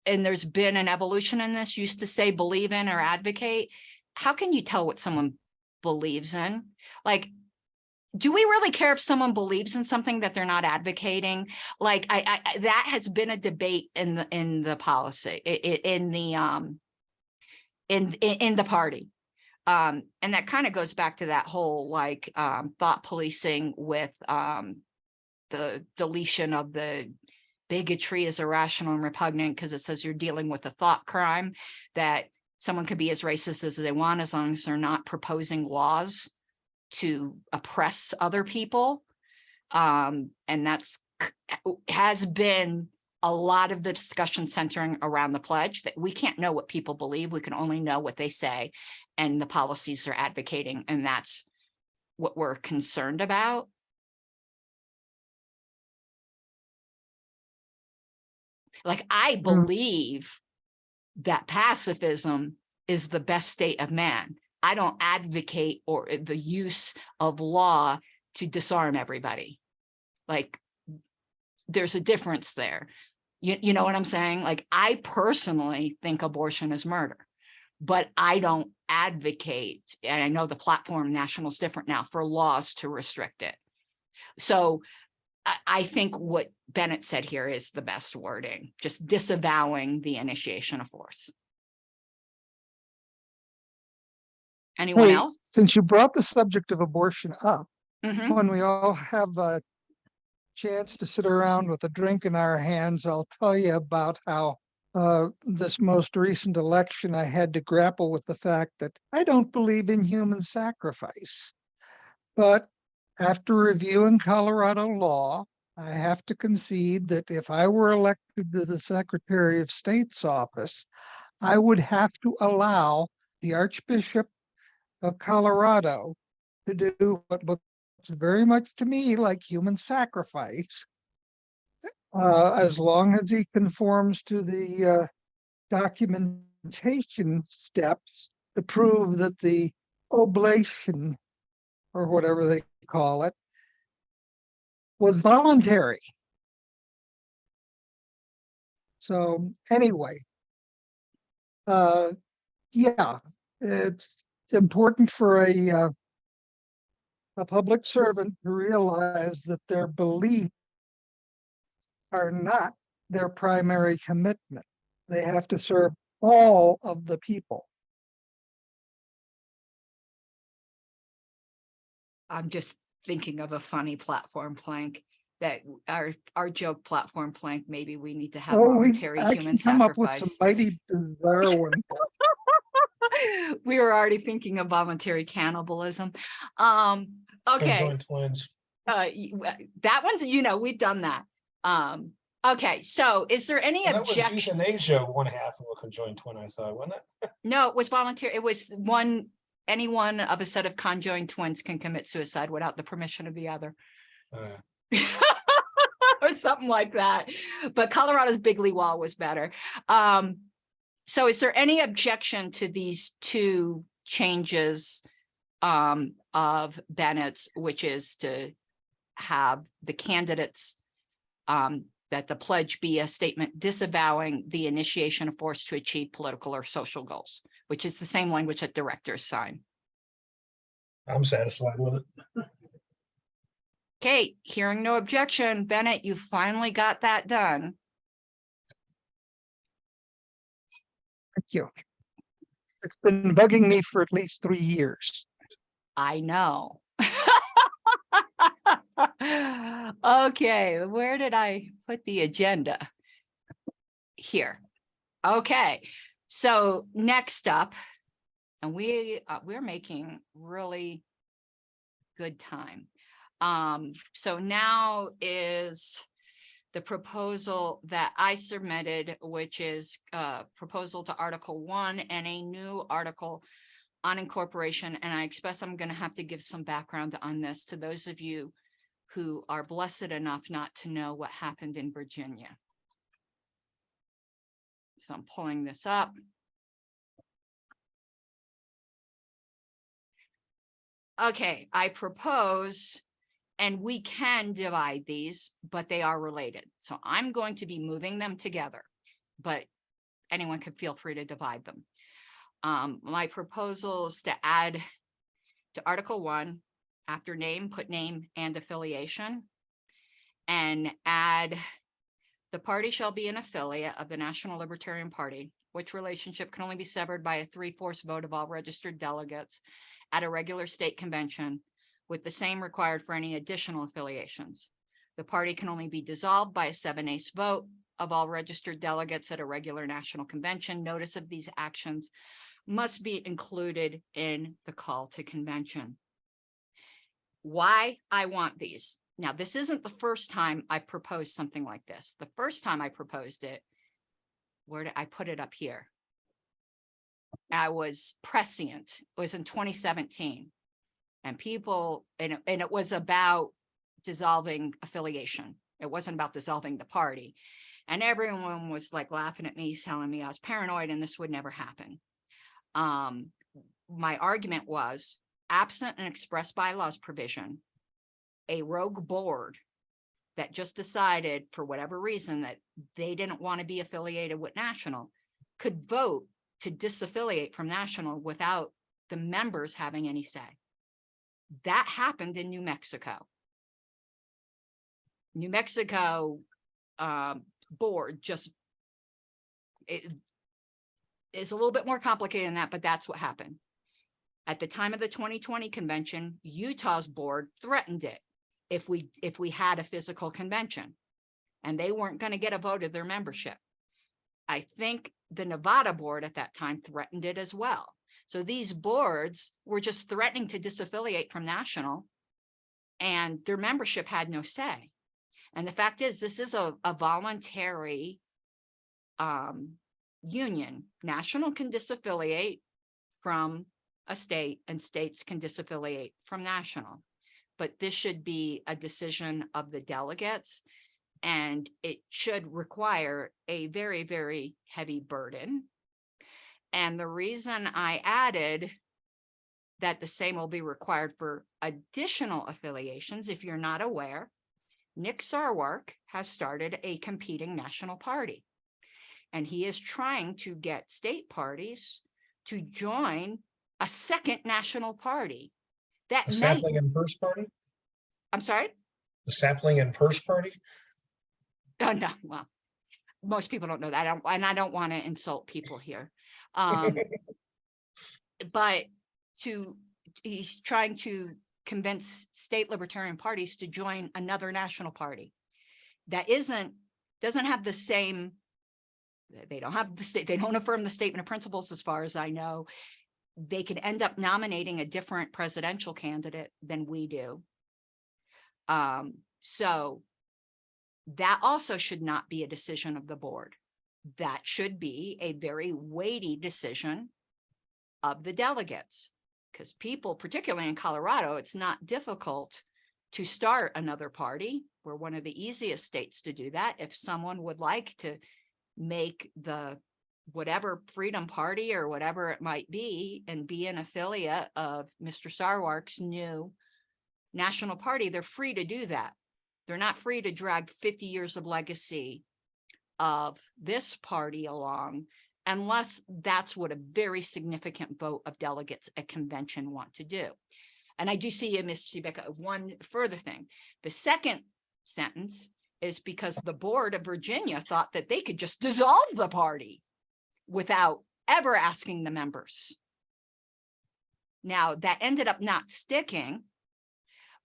and there's been an evolution in this, used to say believe in or advocate. How can you tell what someone believes in? Like, do we really care if someone believes in something that they're not advocating? Like, I that has been a debate in the policy, in the party. And that kind of goes back to that whole like thought policing with the deletion of the bigotry is irrational and repugnant, because it says you're dealing with a thought crime, that someone could be as racist as they want as long as they're not proposing laws to oppress other people. And that's has been a lot of the discussion centering around the pledge, that we can't know what people believe. We can only know what they say and the policies they're advocating. And that's what we're concerned about. Like, I believe that pacifism is the best state of man. I don't advocate or the use of law to disarm everybody. Like, there's a difference there. You know what I'm saying? Like, I personally think abortion is murder, but I don't advocate, and I know the platform National's different now, for laws to restrict it. So I think what Bennett said here is the best wording, just disavowing the initiation of force. Anyone Hey, else? since you brought the subject of abortion up, Mhm. when we all have a chance to sit around with a drink in our hands, I'll tell you about how this most recent election, I had to grapple with the fact that I don't believe in human sacrifice. But after reviewing Colorado law, I have to concede that if I were elected to the Secretary of State's office, I would have to allow the Archbishop of Colorado to do what looks very much to me like human sacrifice, as long as he conforms to the documentation steps to prove that the oblation, or whatever they call it, was voluntary. So anyway, yeah, it's important for a public servant to realize that their beliefs are not their primary commitment. They have to serve all of the people. I'm just thinking of a funny platform plank, that our joke platform plank, maybe we need to have Oh, we've voluntary actually human come up with some sacrifice. mighty bizarre ones. We were already thinking of voluntary cannibalism. Okay, Conjoined twins. that one's, we've done that. Okay, so is there any And that was objection? euthanasia, one half of a conjoined twin, I thought, wasn't it? No, it was voluntary. It was any one of a set of conjoined twins can commit suicide without the permission of the other. Or something like that. But Colorado's Bigley Wall was better. So is there any objection to these two changes of Bennett's, which is to have the candidates, that the pledge be a statement disavowing the initiation of force to achieve political or social goals, which is the same language that directors sign? I'm satisfied with it. Okay, hearing no objection, Bennett, you finally got that done. Thank you. It's been bugging me for at least 3 years. I know. Okay, where did I put the agenda? Here. Okay, so next up, and we're making really good time. So now is the proposal that I submitted, which is proposal to Article 1 and a new article on incorporation. And I express I'm going to have to give some background on this to those of you who are blessed enough not to know what happened in Virginia. So I'm pulling this up. Okay, I propose, and we can divide these, but they are related. So I'm going to be moving them together, but anyone can feel free to divide them. My proposal is to add to Article 1, after name, put name and affiliation, and add the party shall be an affiliate of the National Libertarian Party, which relationship can only be severed by a 3/4 vote of all registered delegates at a regular state convention, with the same required for any additional affiliations. The party can only be dissolved by a 7/8 vote of all registered delegates at a regular national convention. Notice of these actions must be included in the call to convention. Why I want these. Now, this isn't the first time I proposed something like this. The first time I proposed it, where did I put it up here? I was prescient. It was in 2017. And people, and it was about dissolving affiliation. It wasn't about dissolving the party. And everyone was like laughing at me, telling me I was paranoid and this would never happen. My argument was, absent an express bylaws provision, a rogue board that just decided for whatever reason that they didn't want to be affiliated with National could vote to disaffiliate from National without the members having any say. That happened in New Mexico. New Mexico board just, it is a little bit more complicated than that, but that's what happened. At the time of the 2020 convention, Utah's board threatened it if we had a physical convention, and they weren't going to get a vote of their membership. I think the Nevada board at that time threatened it as well. So these boards were just threatening to disaffiliate from National, and their membership had no say. And the fact is, this is a voluntary union. National can disaffiliate from a state, and states can disaffiliate from National. But this should be a decision of the delegates, and it should require a very, very heavy burden. And the reason I added that the same will be required for additional affiliations, if you're not aware, Nick Sarwark has started a competing national party, and he is trying to get state parties to join a second national party. That The might, sapling and purse party? I'm sorry? The sapling and purse party? Oh, no, well, most people don't know that, and I don't want to insult people here. But he's trying to convince state libertarian parties to join another national party that doesn't have the same, they don't have the state, they don't affirm the statement of principles as far as I know. They could end up nominating a different presidential candidate than we do. So that also should not be a decision of the board. That should be a very weighty decision of the delegates, because people, particularly in Colorado, it's not difficult to start another party. We're one of the easiest states to do that. If someone would like to make the whatever Freedom Party or whatever it might be and be an affiliate of Mr. Sarwark's new national party, they're free to do that. They're not free to drag 50 years of legacy of this party along, unless that's what a very significant vote of delegates at convention want to do. And I do see you, Ms. Rebecca, one further thing. The second sentence is because the board of Virginia thought that they could just dissolve the party without ever asking the members. Now, that ended up not sticking,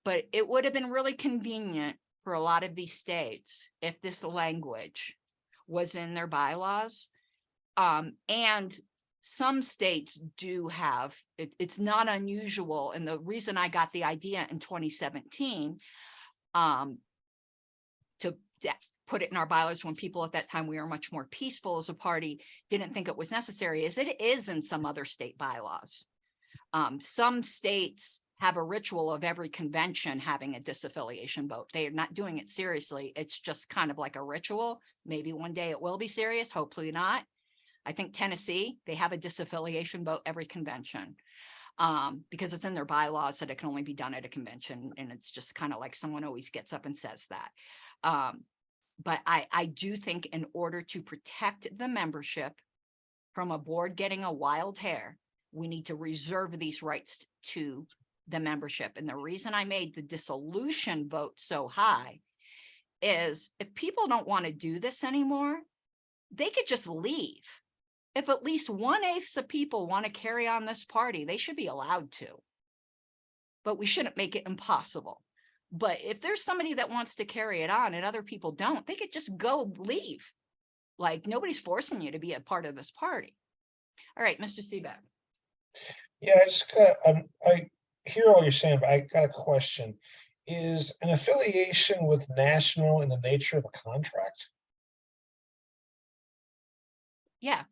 but it would have been really convenient for a lot of these states if this language was in their bylaws. And some states do have, it's not unusual. And the reason I got the idea in 2017 to put it in our bylaws when people at that time, we were much more peaceful as a party, didn't think it was necessary, is it is in some other state bylaws. Some states have a ritual of every convention having a disaffiliation vote. They are not doing it seriously. It's just kind of like a ritual. Maybe one day it will be serious, hopefully not. I think Tennessee, they have a disaffiliation vote every convention. Because it's in their bylaws that it can only be done at a convention, and it's just kind of like someone always gets up and says that. But I do think in order to protect the membership from a board getting a wild hair, we need to reserve these rights to the membership. And the reason I made the dissolution vote so high is if people don't want to do this anymore, they could just leave. If at least 1/8 of people want to carry on this party, they should be allowed to. But we shouldn't make it impossible. But if there's somebody that wants to carry it on and other people don't, they could just go leave. Like nobody's forcing you to be a part of this party. All right, Mr. Seaback. Yeah, I just got, I hear all you're saying, but I got a question. Is an affiliation with national in the nature of a contract? Yeah,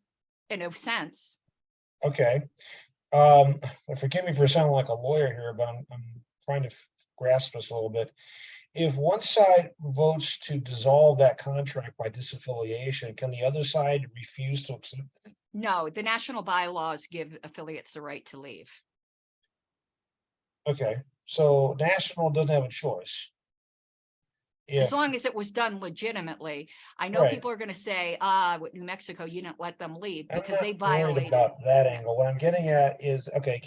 in a sense. Okay. Forgive me for sounding like a lawyer here, but I'm trying to grasp this a little bit. If one side votes to dissolve that contract by disaffiliation, can the other side refuse to accept it? No, the national bylaws give affiliates the right to leave. Okay, so national doesn't have a choice. As If, long as it was done legitimately. I know Right. people are going to say, with New Mexico, you didn't let them leave I'm because they not worried violated. about that Yeah. angle. What I'm getting at is, okay,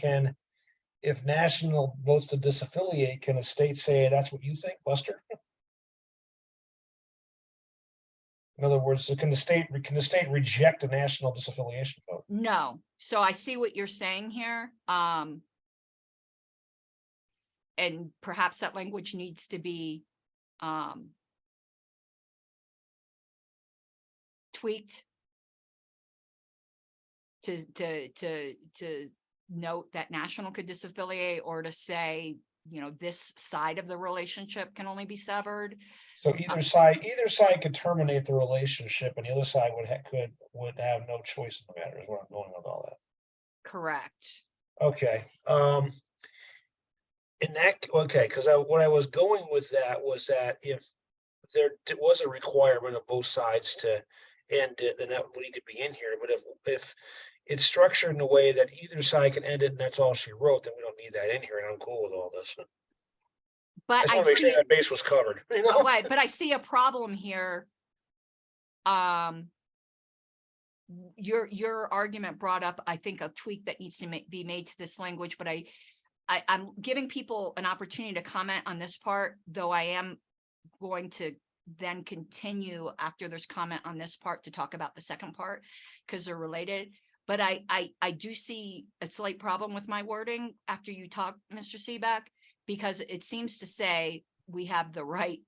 if national votes to disaffiliate, can the state say that's what you think, Buster? In other words, can the state reject a national disaffiliation vote? No, so I see what you're saying here. And perhaps that language needs to be tweaked to note that national could disaffiliate, or to say, you know, this side of the relationship can only be severed. So either side could terminate the relationship, and the other side would have no choice in the matter. Is where I'm going with all that. Correct. Okay. Because what I was going with that was that if there was a requirement of both sides to end it, then that would need to be in here. But if it's structured in a way that either side can end it and that's all she wrote, then we don't need that in here, and I'm cool with all this. I But just I want to make sure see, that base was covered, you know? but I see a problem here. Your argument brought up, I think, a tweak that needs to be made to this language, but I'm giving people an opportunity to comment on this part, though I am going to then continue after there's comment on this part to talk about the second part, because they're related. But I do see a slight problem with my wording after you talk, Mr. Seaback, because it seems to say we have the right,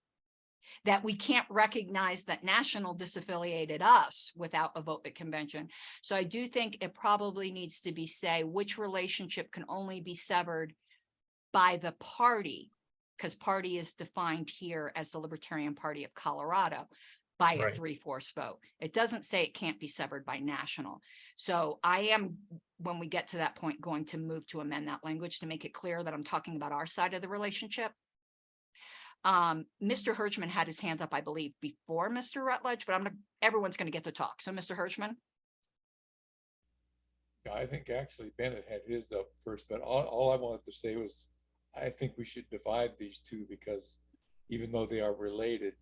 that we can't recognize that national disaffiliated us without a vote at convention. So I do think it probably needs to be say which relationship can only be severed by the party, because party is defined here as the Libertarian Party of Colorado by a Right. 3/4 vote. It doesn't say it can't be severed by national. So I am, when we get to that point, going to move to amend that language to make it clear that I'm talking about our side of the relationship. Mr. Hirschman had his hand up, I believe, before Mr. Rutledge, but everyone's going to get to talk. So Mr. Hirschman. Yeah, I think actually Bennett had his up first, but all I wanted to say was, I think we should divide these two, because even though they are related,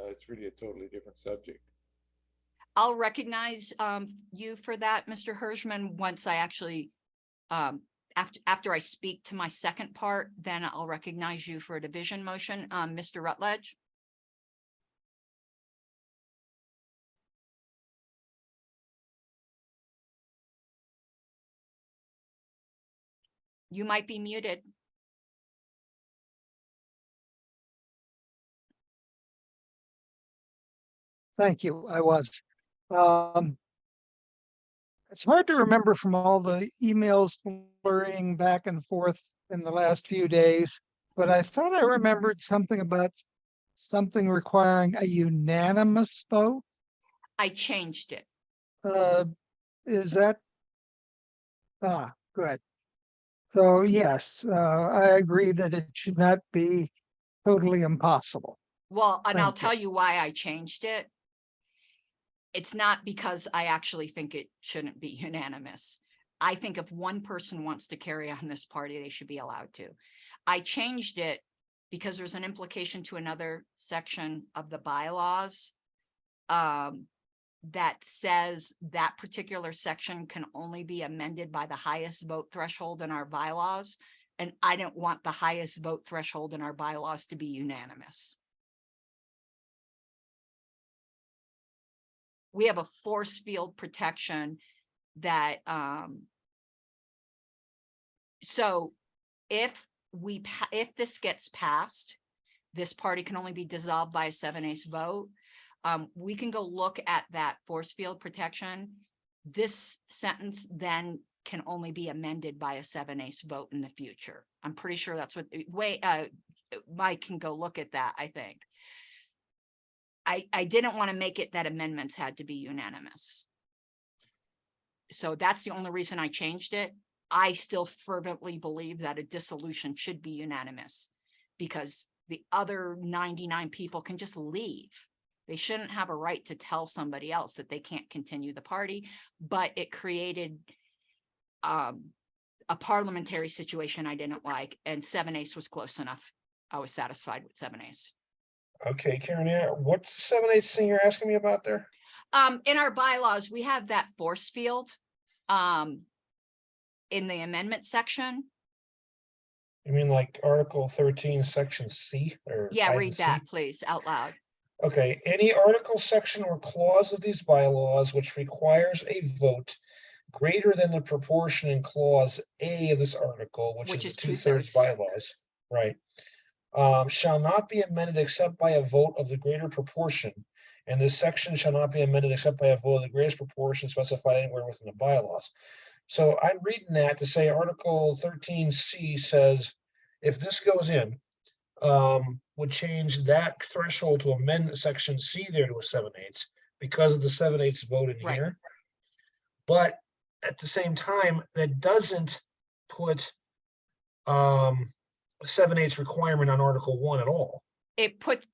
it's really a totally different subject. I'll recognize you for that, Mr. Hirschman, once I actually, after I speak to my second part, then I'll recognize you for a division motion. Mr. Rutledge. You might be muted. Thank you. I was. It's hard to remember from all the emails flurrying back and forth in the last few days, but I thought I remembered something about something requiring a unanimous vote. I changed it. Is that? Good. So yes, I agree that it should not be totally impossible. Well, and I'll Thank you. tell you why I changed it. it's not because I actually think it shouldn't be unanimous. I think if one person wants to carry on this party, they should be allowed to. I changed it because there's an implication to another section of the bylaws that says that particular section can only be amended by the highest vote threshold in our bylaws. And I don't want the highest vote threshold in our bylaws to be unanimous. We have a force field protection that, so if this gets passed, this party can only be dissolved by a 7/8 vote. We can go look at that force field protection. This sentence then can only be amended by a 7/8 vote in the future. I'm pretty sure that's what, Mike can go look at that, I think. I didn't want to make it that amendments had to be unanimous. So that's the only reason I changed it. I still fervently believe that a dissolution should be unanimous because the other 99 people can just leave. They shouldn't have a right to tell somebody else that they can't continue the party, but it created a parliamentary situation I didn't like, and 7/8 was close enough. I was satisfied with 7/8. Okay, Karen Ann, what's the 7/8 thing you're asking me about there? In our bylaws, we have that force field in the amendment section. You mean like Article 13, Section C? Or Yeah, item read C? that, please, out loud. Okay, any article, section, or clause of these bylaws which requires a vote greater than the proportion in clause A of this article, which is the 2/3 bylaws, right? Shall not be amended except by a vote of the greater proportion. And this section shall not be amended except by a vote of the greatest proportion specified anywhere within the bylaws. So I'm reading that to say Article 13C says, if this goes in, would change that threshold to amend section C there to a 7/8 because of the 7/8 vote in Right. here. But at the same time, that doesn't put a 7/8 requirement on Article 1 at all. It puts,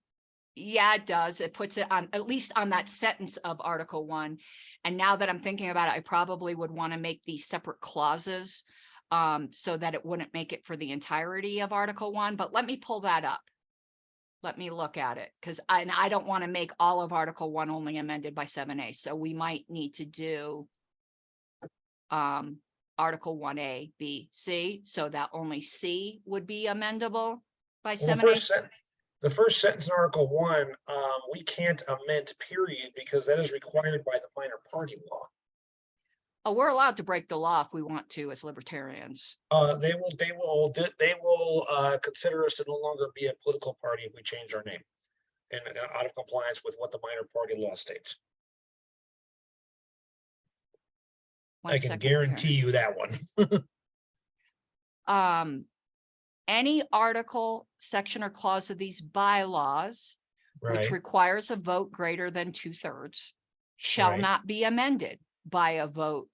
yeah, it does. It puts it on, at least on that sentence of Article 1. And now that I'm thinking about it, I probably would want to make these separate clauses so that it wouldn't make it for the entirety of Article 1. But let me pull that up. Let me look at it, because I don't want to make all of Article 1 only amended by 7/8. So we might need to do Article 1A, B, C, so that only C would be amendable by Well, 7/8. the first sentence in Article 1, we can't amend, period, because that is required by the minor party law. Oh, we're allowed to break the law if we want to as libertarians. They will consider us to no longer be a political party if we change our name and out of compliance with what the minor party law states. I can guarantee you that one. Any article, section, or clause of these bylaws which Right, requires a vote greater than 2/3 shall Right. not be amended by a vote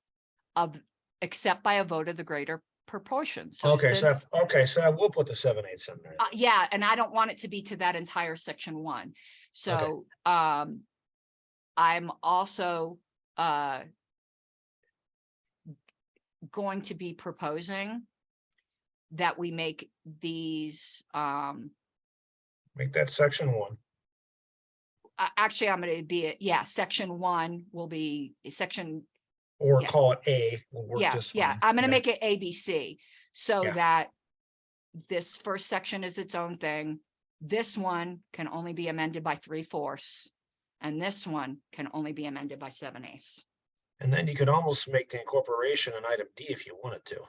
of, except by a vote of the greater proportion. So okay, since, so I will put the 7/8 in there. yeah, and I don't want it to be to that entire section 1. So I'm also going to be proposing that we make these Make that section 1. actually I'm going to be, yeah, section 1 will be section, Or Yeah. call it A, will work yeah, just yeah, fine. I'm going to make it ABC so Yeah. that this first section is its own thing. This one can only be amended by 3/4, and this one can only be amended by 7/8. And then you could almost make the incorporation an item D if you wanted to.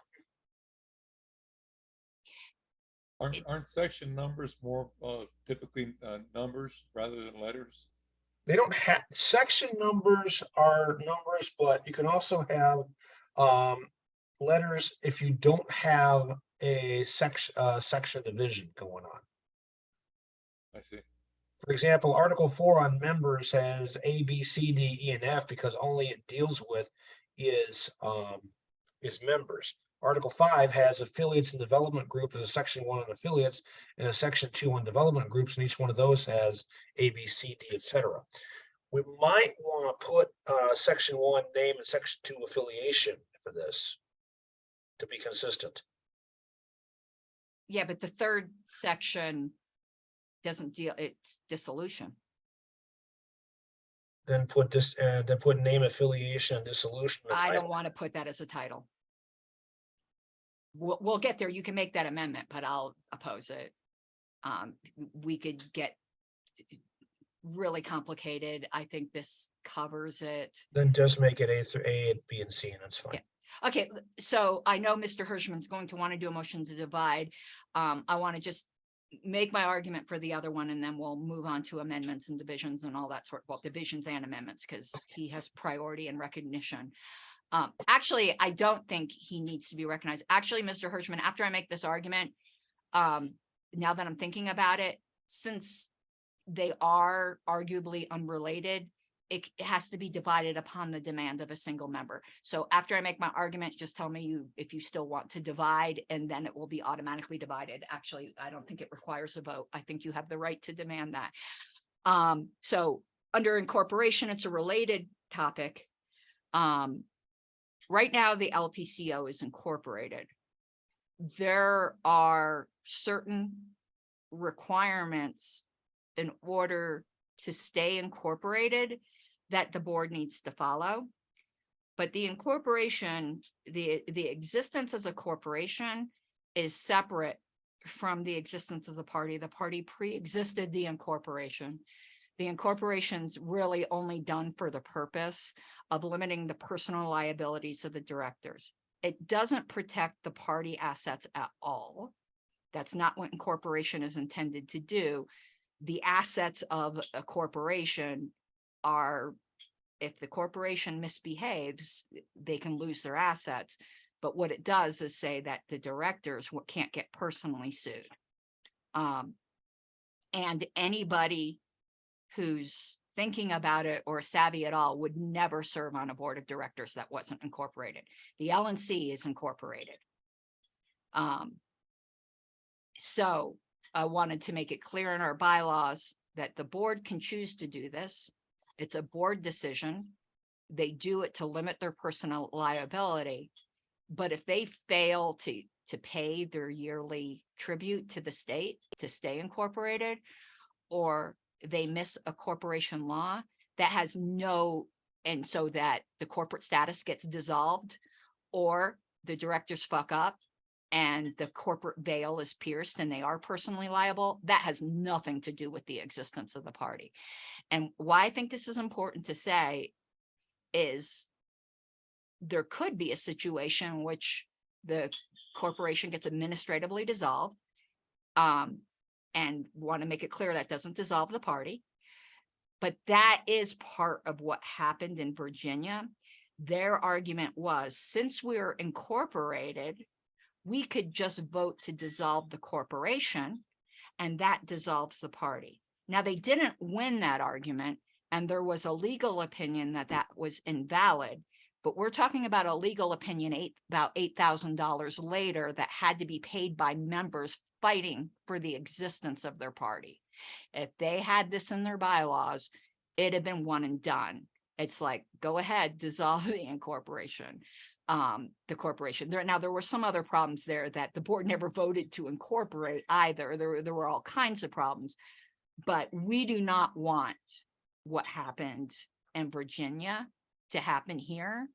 Aren't section numbers more typically numbers rather than letters? They don't have, section numbers are numbers, but you can also have letters if you don't have a section division going on. I see. For example, Article 4 on members has A, B, C, D, E, and F because only it deals with is members. Article 5 has affiliates and development group as a section 1 on affiliates and a section 2 on development groups, and each one of those has A, B, C, D, etc. We might want to put section 1 name and section 2 affiliation for this to be consistent. Yeah, but the third section doesn't deal, it's dissolution. Then put this, then put name, affiliation, and dissolution. in the I title. don't want to put that as a title. We'll get there. You can make that amendment, but I'll oppose it. We could get really complicated. I think this covers it. Then just make it A through A, B, and C, and that's fine. Yeah. Okay, so I know Mr. Hirschman's going to want to do a motion to divide. I want to just make my argument for the other one, and then we'll move on to amendments and divisions and all that sort, well, divisions and amendments, because he has priority and recognition. Actually, I don't think he needs to be recognized. Actually, Mr. Hirschman, after I make this argument, now that I'm thinking about it, since they are arguably unrelated, it has to be divided upon the demand of a single member. So after I make my argument, just tell me if you still want to divide, and then it will be automatically divided. Actually, I don't think it requires a vote. I think you have the right to demand that. So under incorporation, it's a related topic. Right now, the LPCO is incorporated. There are certain requirements in order to stay incorporated that the board needs to follow. But the incorporation, the existence as a corporation is separate from the existence as a party. The party pre-existed the incorporation. The incorporation's really only done for the purpose of limiting the personal liabilities of the directors. It doesn't protect the party assets at all. That's not what incorporation is intended to do. The assets of a corporation are, if the corporation misbehaves, they can lose their assets. But what it does is say that the directors can't get personally sued. And anybody who's thinking about it or savvy at all would never serve on a board of directors that wasn't incorporated. The LNC is incorporated. So I wanted to make it clear in our bylaws that the board can choose to do this. It's a board decision. They do it to limit their personal liability. But if they fail to pay their yearly tribute to the state to stay incorporated, or they miss a corporation law that has no, and so that the corporate status gets dissolved, or the directors fuck up and the corporate veil is pierced and they are personally liable, that has nothing to do with the existence of the party. And why I think this is important to say is there could be a situation in which the corporation gets administratively dissolved, and want to make it clear that doesn't dissolve the party. But that is part of what happened in Virginia. Their argument was, since we're incorporated, we could just vote to dissolve the corporation, and that dissolves the party. Now, they didn't win that argument, and there was a legal opinion that that was invalid. But we're talking about a legal opinion about $8,000 later that had to be paid by members fighting for the existence of their party. If they had this in their bylaws, it'd have been one and done. It's like, go ahead, dissolve the incorporation, the corporation. There were some other problems there that the board never voted to incorporate either. There were all kinds of problems, but we do not want what happened in Virginia to happen here.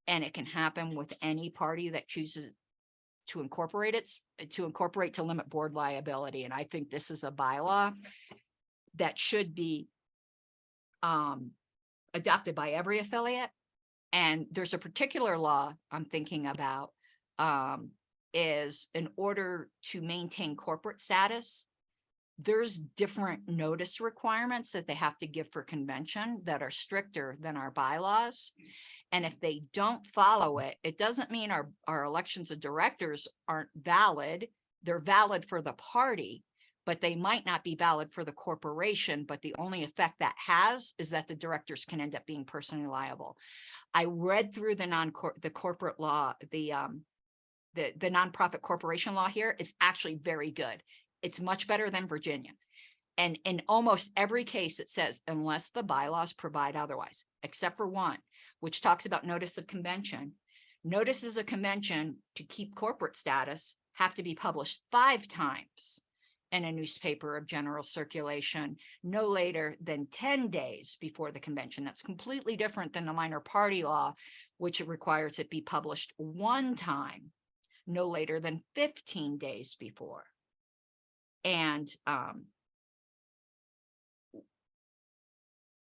And it can happen with any party that chooses to incorporate to limit board liability. And I think this is a bylaw that should be adopted by every affiliate. And there's a particular law I'm thinking about, is in order to maintain corporate status, there's different notice requirements that they have to give for convention that are stricter than our bylaws. And if they don't follow it, it doesn't mean our elections of directors aren't valid. They're valid for the party, but they might not be valid for the corporation. But the only effect that has is that the directors can end up being personally liable. I read through the corporate law, the nonprofit corporation law here. It's actually very good. It's much better than Virginia. And in almost every case, it says unless the bylaws provide otherwise, except for one, which talks about notice of convention. Notices of convention to keep corporate status have to be published 5 times in a newspaper of general circulation, no later than 10 days before the convention. That's completely different than the minor party law, which requires it be published 1 time, no later than 15 days before. And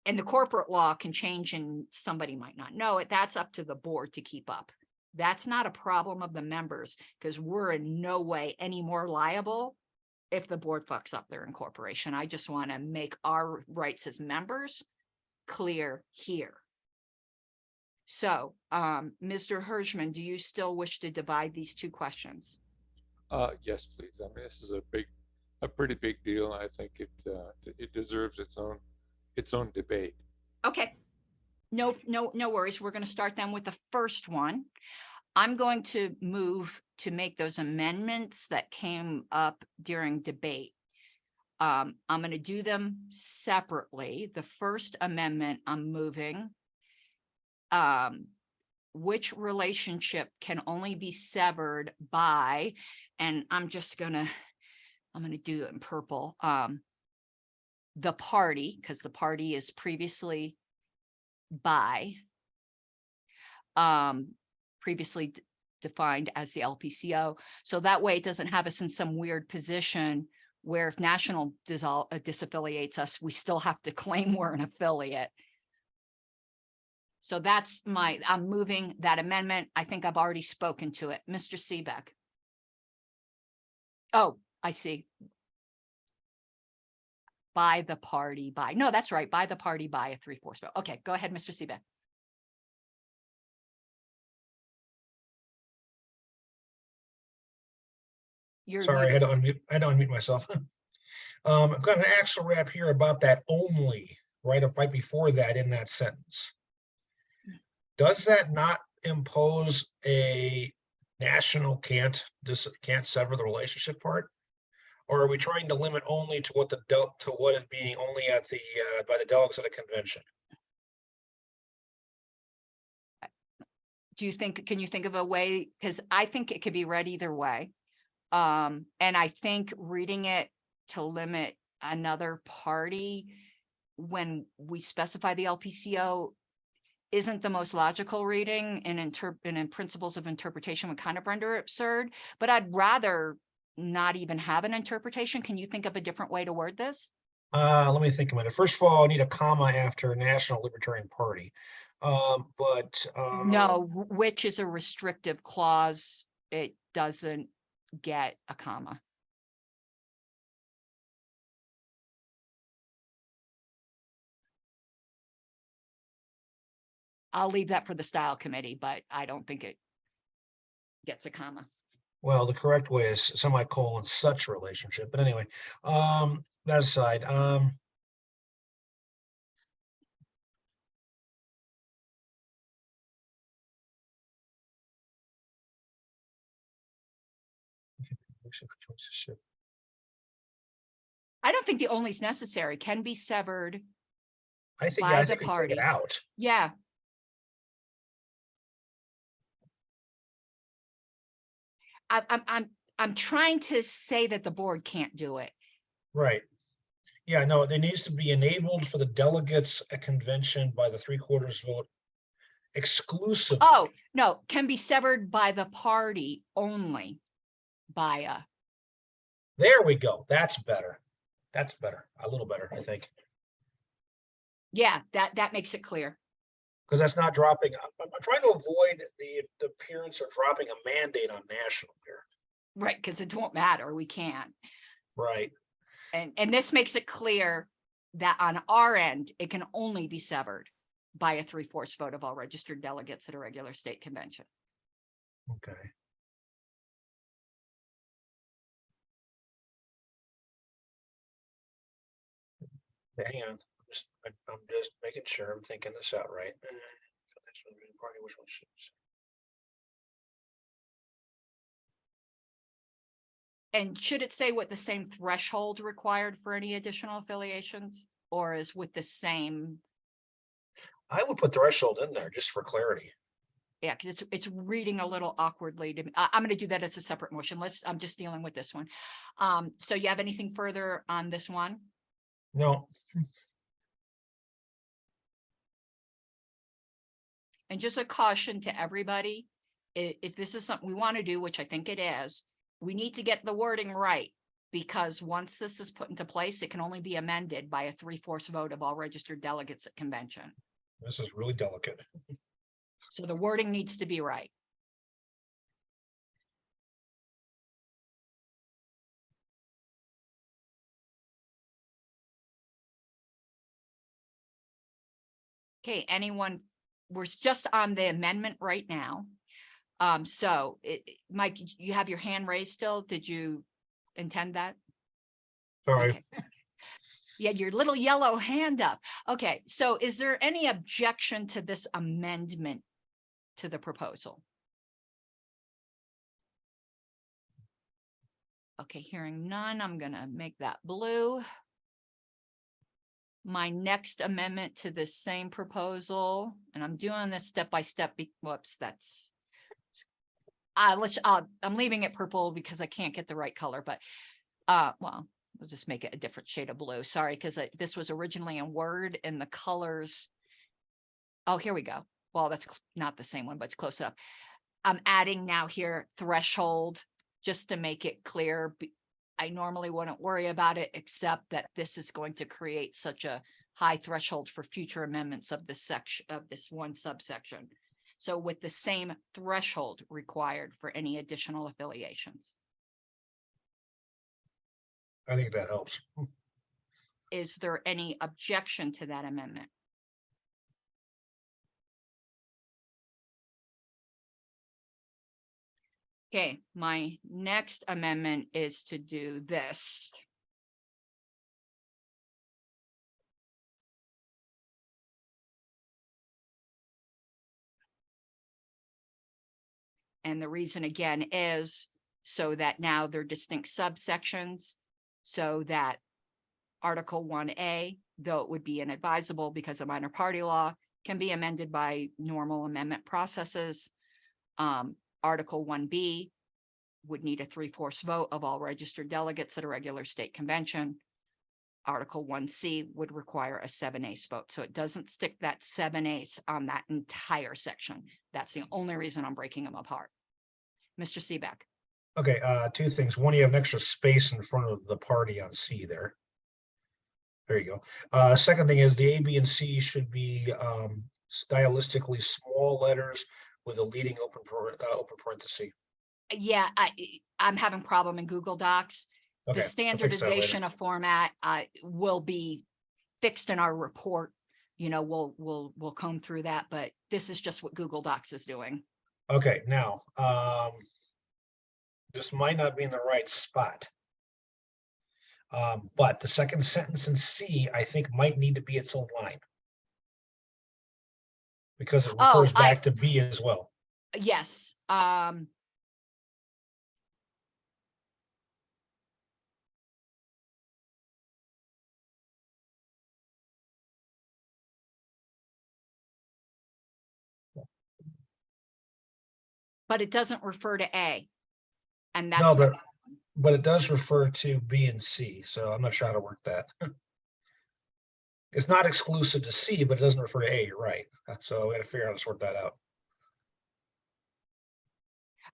the corporate law can change and somebody might not know it. That's up to the board to keep up. That's not a problem of the members because we're in no way any more liable if the board fucks up their incorporation. I just want to make our rights as members clear here. So, Mr. Hirschman, do you still wish to divide these 2 questions? Yes, please. I mean, this is a pretty big deal. And I think it deserves its own debate. Okay. No worries. We're going to start then with the first one. I'm going to move to make those amendments that came up during debate. I'm going to do them separately. The first amendment I'm moving, which relationship can only be severed by, and I'm going to do it in purple, the party, because the party is previously by, previously defined as the LPCO. So that way it doesn't have us in some weird position where if national disaffiliates us, we still have to claim we're an affiliate. So that's I'm moving that amendment. I think I've already spoken to it. Mr. Seebeck. Oh, I see. By the party, by. No, that's right. By the party, by a 3/4 vote. Okay, go ahead, Mr. Seebeck. Sorry, I had to unmute myself. I've got an axle wrap here about that only, right before that in that sentence. Does that not impose a national can't sever the relationship part? Or are we trying to limit only to what it being only at the by the delegates at a convention? Can you think of a way? Because I think it could be read either way. And I think reading it to limit another party when we specify the LPCO isn't the most logical reading, and in principles of interpretation would kind of render it absurd, but I'd rather not even have an interpretation. Can you think of a different way to word this? Let me think a minute. First of all, I need a comma after National Libertarian Party. No, which is a restrictive clause. It doesn't get a comma. I'll leave that for the style committee, but I don't think it gets a comma. Well, the correct way is semicolon such relationship. But anyway, that aside, I don't think the only is necessary. Can be severed I think by I the think we take party. it out. Yeah. I'm trying to say that the board can't do it. Right. Yeah, no, it needs to be enabled for the delegates at convention by the 3/4 vote exclusively. Oh, no, can be severed by the party only by a. There we go. That's better. That's better. A little better, I think. Yeah, that makes it clear. Because that's not dropping. I'm trying to avoid the appearance of dropping a mandate on national here. Right, because it won't matter. We can't. Right. And this makes it clear that on our end, it can only be severed by a 3/4 vote of all registered delegates at a regular state convention. Okay. Hang on. I'm just making sure I'm thinking this out right. Party, which one should And should it say what the same threshold required for any additional affiliations, or is with the same? I would put threshold in there just for clarity. Yeah, because it's reading a little awkwardly to me. I'm going to do that as a separate motion. I'm just dealing with this one. So you have anything further on this one? No, And just a caution to everybody, if this is something we want to do, which I think it is, we need to get the wording right. Because once this is put into place, it can only be amended by a 3/4 vote of all registered delegates at convention. this is really delicate. So the wording needs to be right. Okay, anyone, we're just on the amendment right now. So Mike, you have your hand raised still? Did you intend that? Sorry. Okay. You had your little yellow hand up. Okay, so is there any objection to this amendment to the proposal? Okay, hearing none, I'm gonna make that blue. My next amendment to this same proposal, and I'm doing this step by step. Whoops, that's. I'm leaving it purple because I can't get the right color, but well, we'll just make it a different shade of blue. Sorry, because this was originally in Word and the colors. Oh, here we go. Well, that's not the same one, but it's close enough. I'm adding now here threshold just to make it clear. I normally wouldn't worry about it, except that this is going to create such a high threshold for future amendments of this section of this one subsection. So with the same threshold required for any additional affiliations. I think that helps. Is there any objection to that amendment? Okay, my next amendment is to do this. And the reason again is so that now they're distinct subsections, so that Article 1A, though it would be inadvisable because of minor party law, can be amended by normal amendment processes. Article 1B would need a 3/4 vote of all registered delegates at a regular state convention. Article 1C would require a 7/8 vote. So it doesn't stick that 7/8 on that entire section. That's the only reason I'm breaking them apart. Mr. Seebeck. Okay, two things. One, you have an extra space in front of the party on C there. There you go. Second thing is the A, B, and C should be stylistically small letters with a leading open parenthesis. Yeah, I'm having problem in Google Docs. Okay, The I'll fix that later. standardization of format will be fixed in our report. You know, we'll comb through that, but this is just what Google Docs is doing. Okay, now, this might not be in the right spot. But the second sentence in C, I think might need to be its own line. Because it refers back to B as well. Yes, but it doesn't refer to A. And that's No, my- but it does refer to B and C, so I'm not sure how to work that. It's not exclusive to C, but it doesn't refer to A, you're right. So we gotta figure out how to sort that out.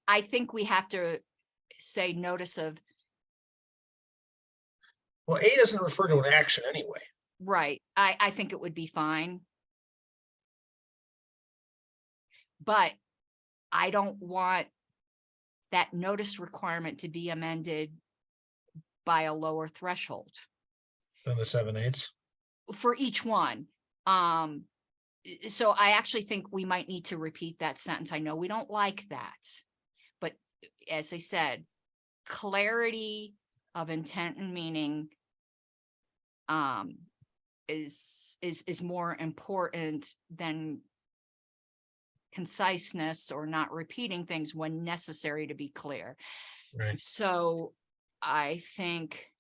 I think we have to say notice of, Well, A doesn't refer to an action anyway. right, I think it would be fine. But I don't want that notice requirement to be amended by a lower threshold Then the 7/8. for each one. So I actually think we might need to repeat that sentence. I know we don't like that, but as I said, clarity of intent and meaning is more important than conciseness or not repeating things when necessary to be clear. Right. So I think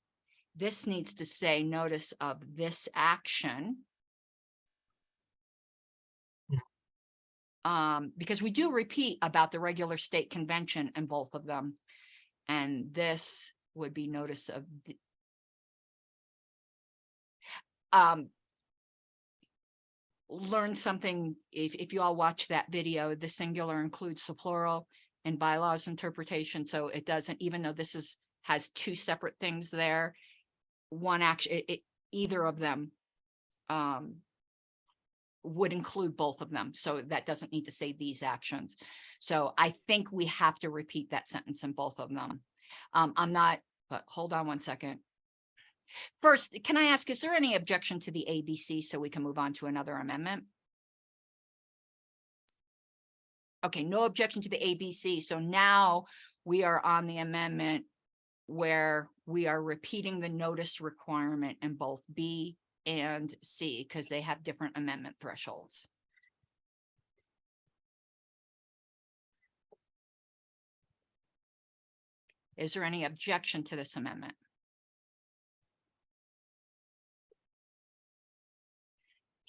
this needs to say notice of this action. Because we do repeat about the regular state convention in both of them. And this would be notice of learn something. If you all watch that video, the singular includes the plural in bylaws interpretation. So it doesn't, even though this has two separate things there, one action, either of them would include both of them. So that doesn't need to say these actions. So I think we have to repeat that sentence in both of them. I'm not, but hold on one second. First, can I ask, is there any objection to the ABC so we can move on to another amendment? Okay, no objection to the ABC. So now we are on the amendment where we are repeating the notice requirement in both B and C because they have different amendment thresholds. Is there any objection to this amendment?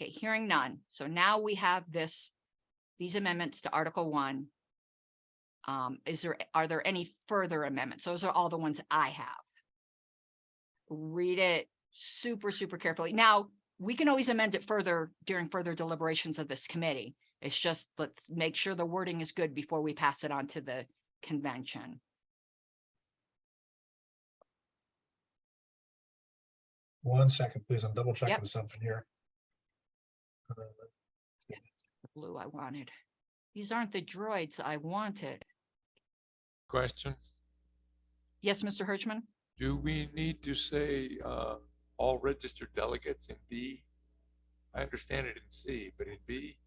Okay, hearing none. So now we have these amendments to Article 1. Are there any further amendments? Those are all the ones I have. Read it super carefully. Now, we can always amend it further during further deliberations of this committee. It's just, let's make sure the wording is good before we pass it on to the convention. One second, please. I'm double checking Yep. something here. The blue I wanted. These aren't the droids I wanted. Question, Yes, Mr. Hirschman? do we need to say all registered delegates in B? I understand it in C, but in B,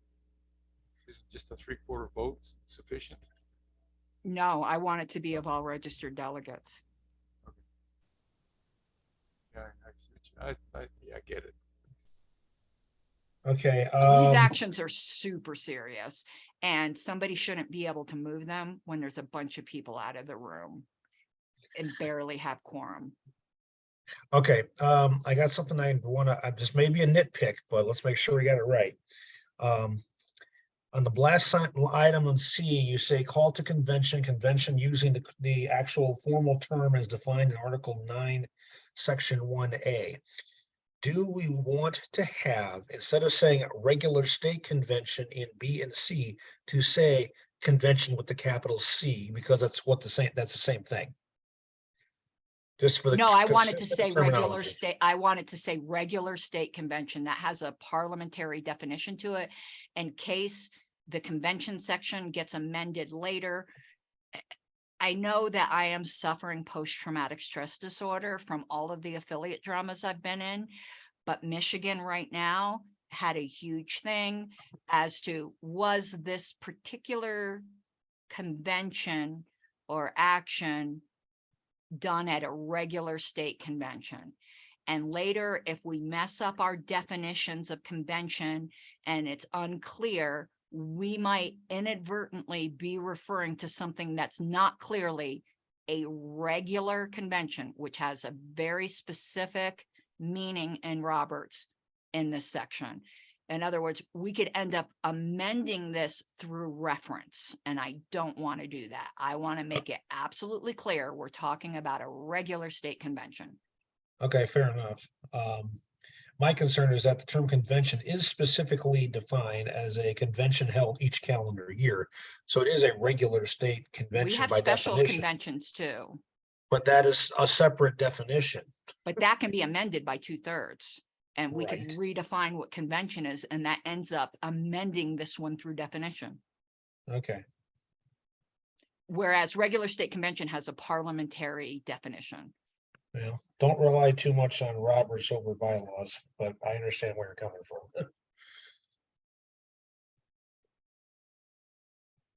isn't just a 3/4 vote sufficient? No, I want it to be of all registered delegates. Yeah, I get it. Okay. These actions are super serious and somebody shouldn't be able to move them when there's a bunch of people out of the room and barely have quorum. Okay, I got something I want to, this may be a nitpick, but let's make sure we got it right. On the last item on C, you say call to convention using the actual formal term as defined in Article 9, Section 1A. Do we want to have, instead of saying regular state convention in B and C, to say convention with the capital C, because that's the same thing? Just for the. No, I wanted to consistent say regular terminology. state, I wanted to say regular state convention that has a parliamentary definition to it in case the convention section gets amended later. I know that I am suffering post-traumatic stress disorder from all of the affiliate dramas I've been in, but Michigan right now had a huge thing as to was this particular convention or action done at a regular state convention. And later, if we mess up our definitions of convention and it's unclear, we might inadvertently be referring to something that's not clearly a regular convention, which has a very specific meaning in Roberts in this section. In other words, we could end up amending this through reference, and I don't want to do that. I want to make it absolutely clear we're talking about a regular state convention. Okay, fair enough. My concern is that the term convention is specifically defined as a convention held each calendar year. So it is a regular state We convention have by special definition, conventions too, but that is a separate definition. but that can be amended by 2/3. And we could Right. redefine what convention is, and that ends up amending this one through definition. Okay, Whereas regular state convention has a parliamentary definition. well, don't rely too much on Roberts over bylaws, but I understand where you're coming from.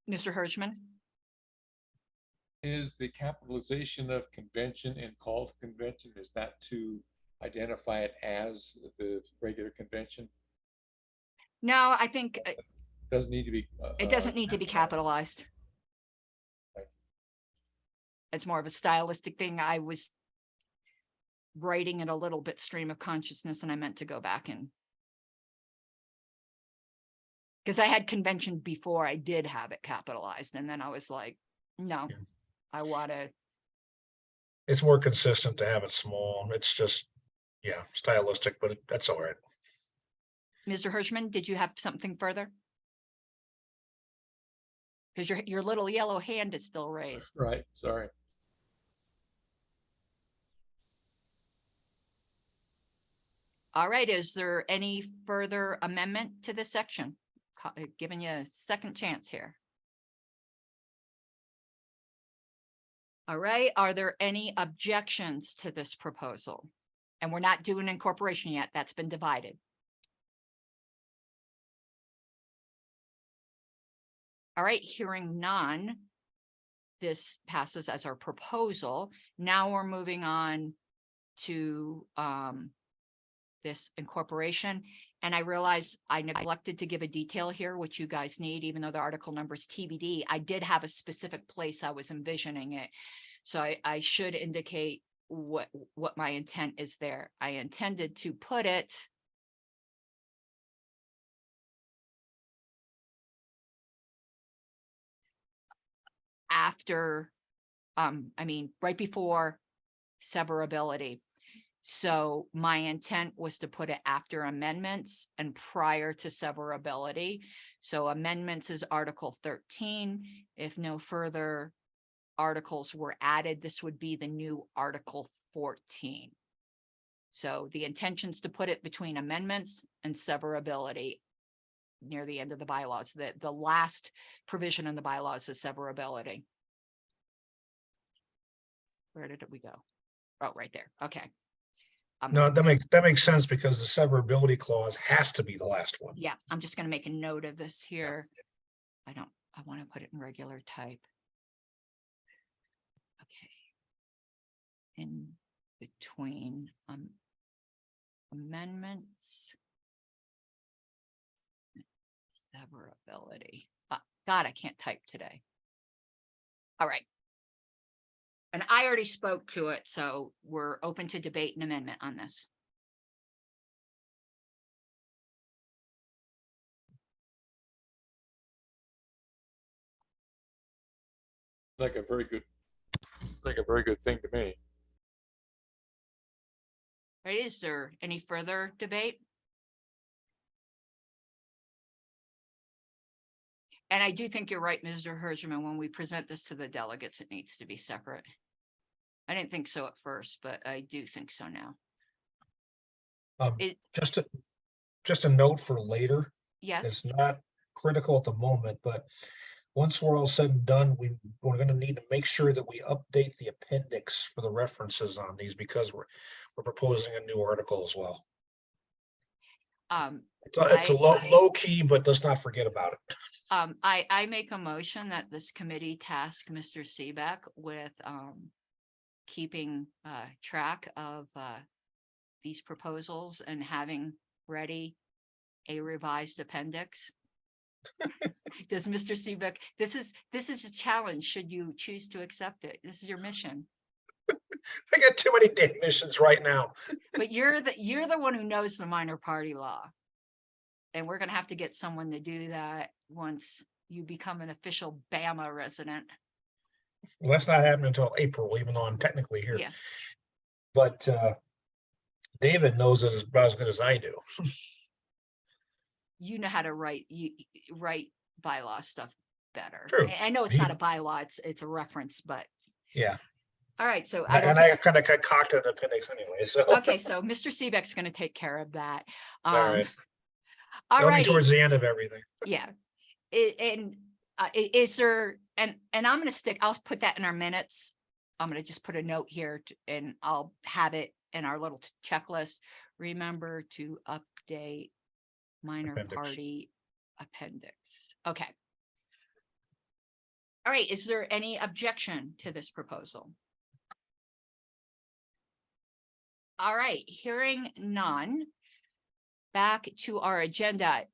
Mr. Hirschman? Is the capitalization of convention and call to convention, is that to identify it as the regular convention? No, I think Doesn't need to be. it doesn't need to be capitalized. Right. It's more of a stylistic thing. I was writing it a little bit stream of consciousness, and I meant to go back and because I had convention before I did have it capitalized, and then I was like, no, Yeah. I want to. It's more consistent to have it small. It's just, yeah, stylistic, but that's all right. Mr. Hirschman, did you have something further? Because your little yellow hand is still raised. Right, sorry. All right, is there any further amendment to this section? Giving you a second chance here. All right, are there any objections to this proposal? And we're not doing incorporation yet, that's been divided. All right, hearing none, this passes as our proposal. Now we're moving on to this incorporation. And I realize I neglected to give a detail here, which you guys need, even though the article number is TBD. I did have a specific place I was envisioning it. So I should indicate what my intent is there. I intended to put it after, right before severability. So my intent was to put it after amendments and prior to severability. So amendments is Article 13. If no further articles were added, this would be the new Article 14. So the intention's to put it between amendments and severability near the end of the bylaws. The last provision in the bylaws is severability. Where did we go? Oh, right there. Okay. No, that makes sense because the severability clause has to be the last one. Yeah, I'm just going to make a note of this here. I want to put it in regular type. Okay. In between amendments. Severability. God, I can't type today. All right. And I already spoke to it, so we're open to debate and amendment on this. Like a very good thing to me. All right, is there any further debate? And I do think you're right, Mr. Hirschman, when we present this to the delegates, it needs to be separate. I didn't think so at first, but I do think so now. Just a note for later. Yes, It's not critical at the moment, but once we're all said and done, we're going to need to make sure that we update the appendix for the references on these because we're proposing a new article as well. It's a low key, but let's not forget about it. I make a motion that this committee task Mr. Seebeck with keeping track of these proposals and having ready a revised appendix. Does Mr. Seebeck, this is a challenge should you choose to accept it. This is your mission. I got too many damn missions right now. But you're the one who knows the minor party law. And we're going to have to get someone to do that once you become an official Bama resident. Well, that's not happening until April, even though I'm technically here. Yeah. But David knows it about as good as I do. You know how to write bylaw stuff better. True. I know it's not a bylaw, it's a reference, but Yeah. all right. So I kind of concocted the appendix anyway. So okay, so Mr. Seebeck's going to take care of that. all right. All Going right. towards the end of everything. Yeah. Is there, and I'm going to I'll put that in our minutes. I'm going to just put a note here and I'll have it in our little checklist. Remember to update minor party appendix. Okay. All right. Is there any objection to this proposal? All right. Hearing none. Back to our agenda.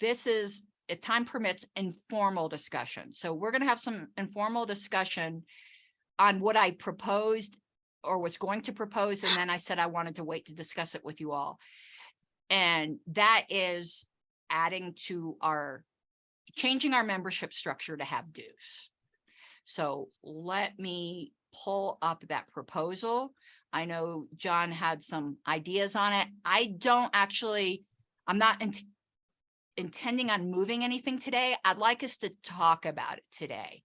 This is, if time permits, informal discussion. So we're going to have some informal discussion on what I proposed or was going to propose, and then I said I wanted to wait to discuss it with you all. And that is adding to changing our membership structure to have dues. So let me pull up that proposal. I know John had some ideas on it. I'm not intending on moving anything today. I'd like us to talk about it today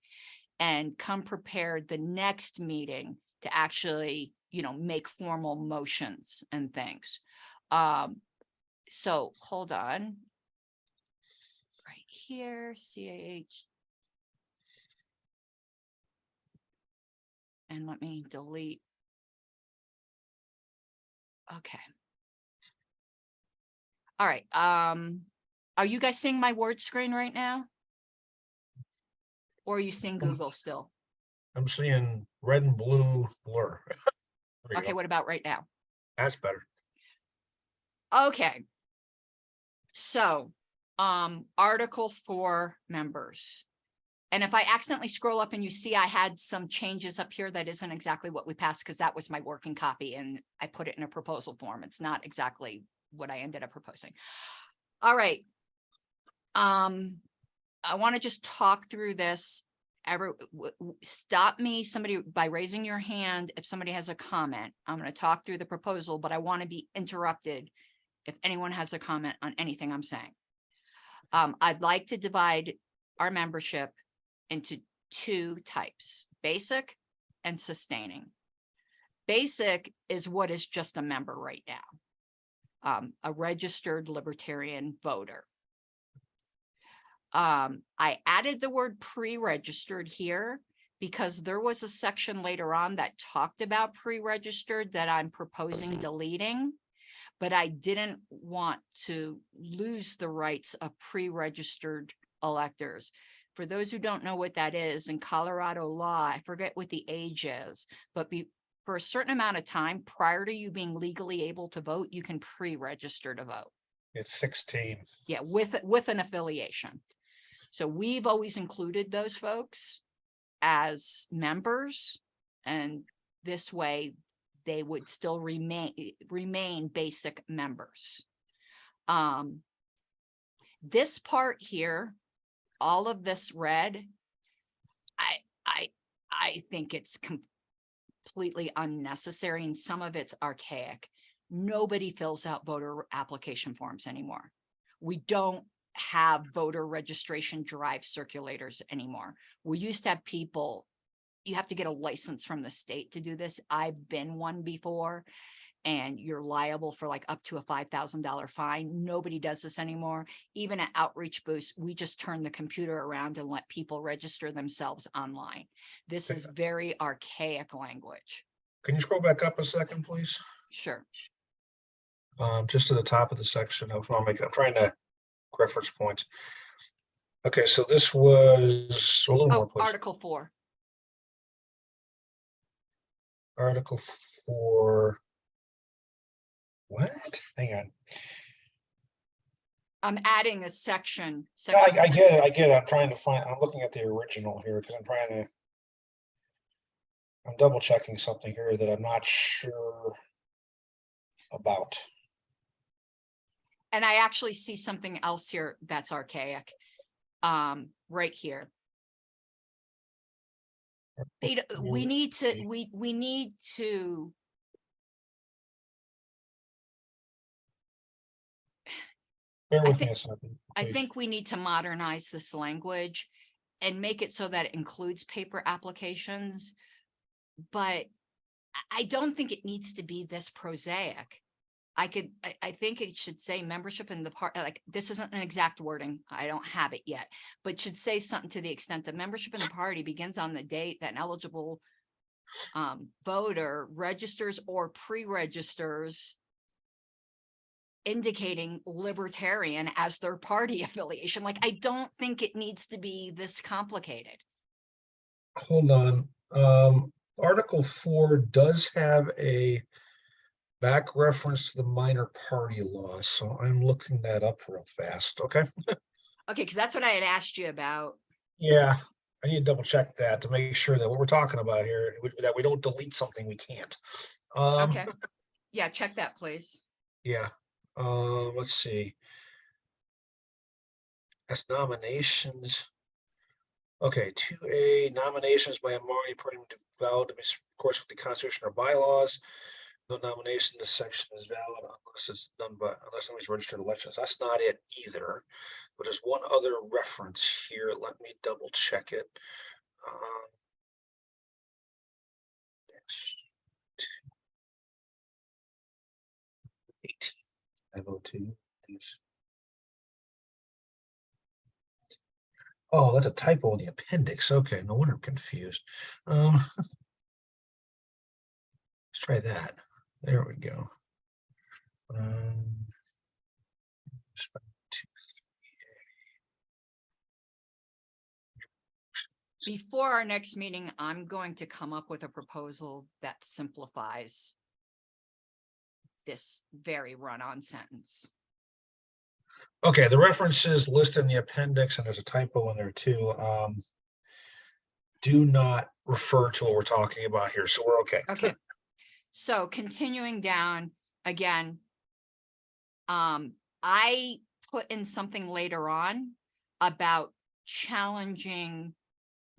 and come prepared the next meeting to actually, make formal motions and things. So hold on. Right here, CAH. And let me delete. Okay. All right. Are you guys seeing my word screen right now? Or are you seeing Google still? I'm seeing red and blue blur. There you Okay, go. what about right now? That's better. Okay. So, Article 4 members. And if I accidentally scroll up and you see I had some changes up here, that isn't exactly what we passed, because that was my working copy and I put it in a proposal form. It's not exactly what I ended up proposing. All right. I want to just talk through this. Stop me, somebody, by raising your hand if somebody has a comment. I'm going to talk through the proposal, but I want to be interrupted if anyone has a comment on anything I'm saying. I'd like to divide our membership into two types: basic and sustaining. Basic is what is just a member right now, a registered libertarian voter. I added the word pre-registered here because there was a section later on that talked about pre-registered that I'm proposing deleting, but I didn't want to lose the rights of pre-registered electors. For those who don't know what that is, in Colorado law, I forget what the age is, but for a certain amount of time prior to you being legally able to vote, you can pre-register to vote. It's 16. Yeah, with an affiliation. So we've always included those folks as members, and this way they would still remain basic members. This part here, all of this red, I think it's completely unnecessary, and some of it's archaic. Nobody fills out voter application forms anymore. We don't have voter registration drive circulators anymore. We used to have people, you have to get a license from the state to do this. I've been one before, and you're liable for like up to a $5,000 fine. Nobody does this anymore. Even at Outreach Boost, we just turn the computer around and let people register themselves online. This is very archaic language. Can you scroll back up a second, please? Sure. Just to the top of the section. I'm trying to reference points. Okay, so this was a little more, please. Article 4. Article 4. What? Hang on. I'm adding a section. No, I get it. I get it. I'm looking at the original here because I'm double checking something here that I'm not sure about. And I actually see something else here that's archaic, right here. We need to. Bear with me a second. I please. think we need to modernize this language and make it so that it includes paper applications. But I don't think it needs to be this prosaic. I think it should say membership in the party. Like, this isn't an exact wording. I don't have it yet, but should say something to the extent that membership in the party begins on the date that an eligible voter registers or pre-registers, indicating libertarian as their party affiliation. Like, I don't think it needs to be this complicated. Hold on. Article 4 does have a back reference to the minor party law, so I'm looking that up real fast. Okay. Okay, because that's what I had asked you about. Yeah. I need to double check that to make sure that what we're talking about here, that we don't delete something we can't. Okay. Yeah, check that, please. Yeah, let's see. That's nominations. Okay, 2A, nominations by a minority party valid, of course, with the Constitution or bylaws. No nomination, this section is valid unless it's done by, unless somebody's registered elections. That's not it either. But there's one other reference here. Let me double check it. Um, 18, 502. Oh, that's a typo in the appendix. Okay, no wonder I'm confused. Let's try that. There we go. Just 2, 3. Before our next meeting, I'm going to come up with a proposal that simplifies this very run-on sentence. Okay, the references listed in the appendix, and there's a typo in there too. Do not refer to what we're talking about here, so we're okay. Okay. So continuing down again, I put in something later on about challenging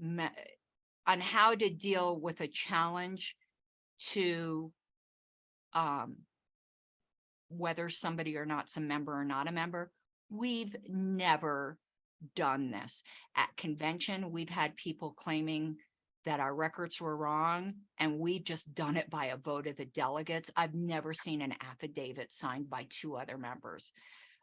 on how to deal with a challenge to whether somebody or not's a member or not a member. We've never done this. At convention, we've had people claiming that our records were wrong, and we've just done it by a vote of the delegates. I've never seen an affidavit signed by 2 other members.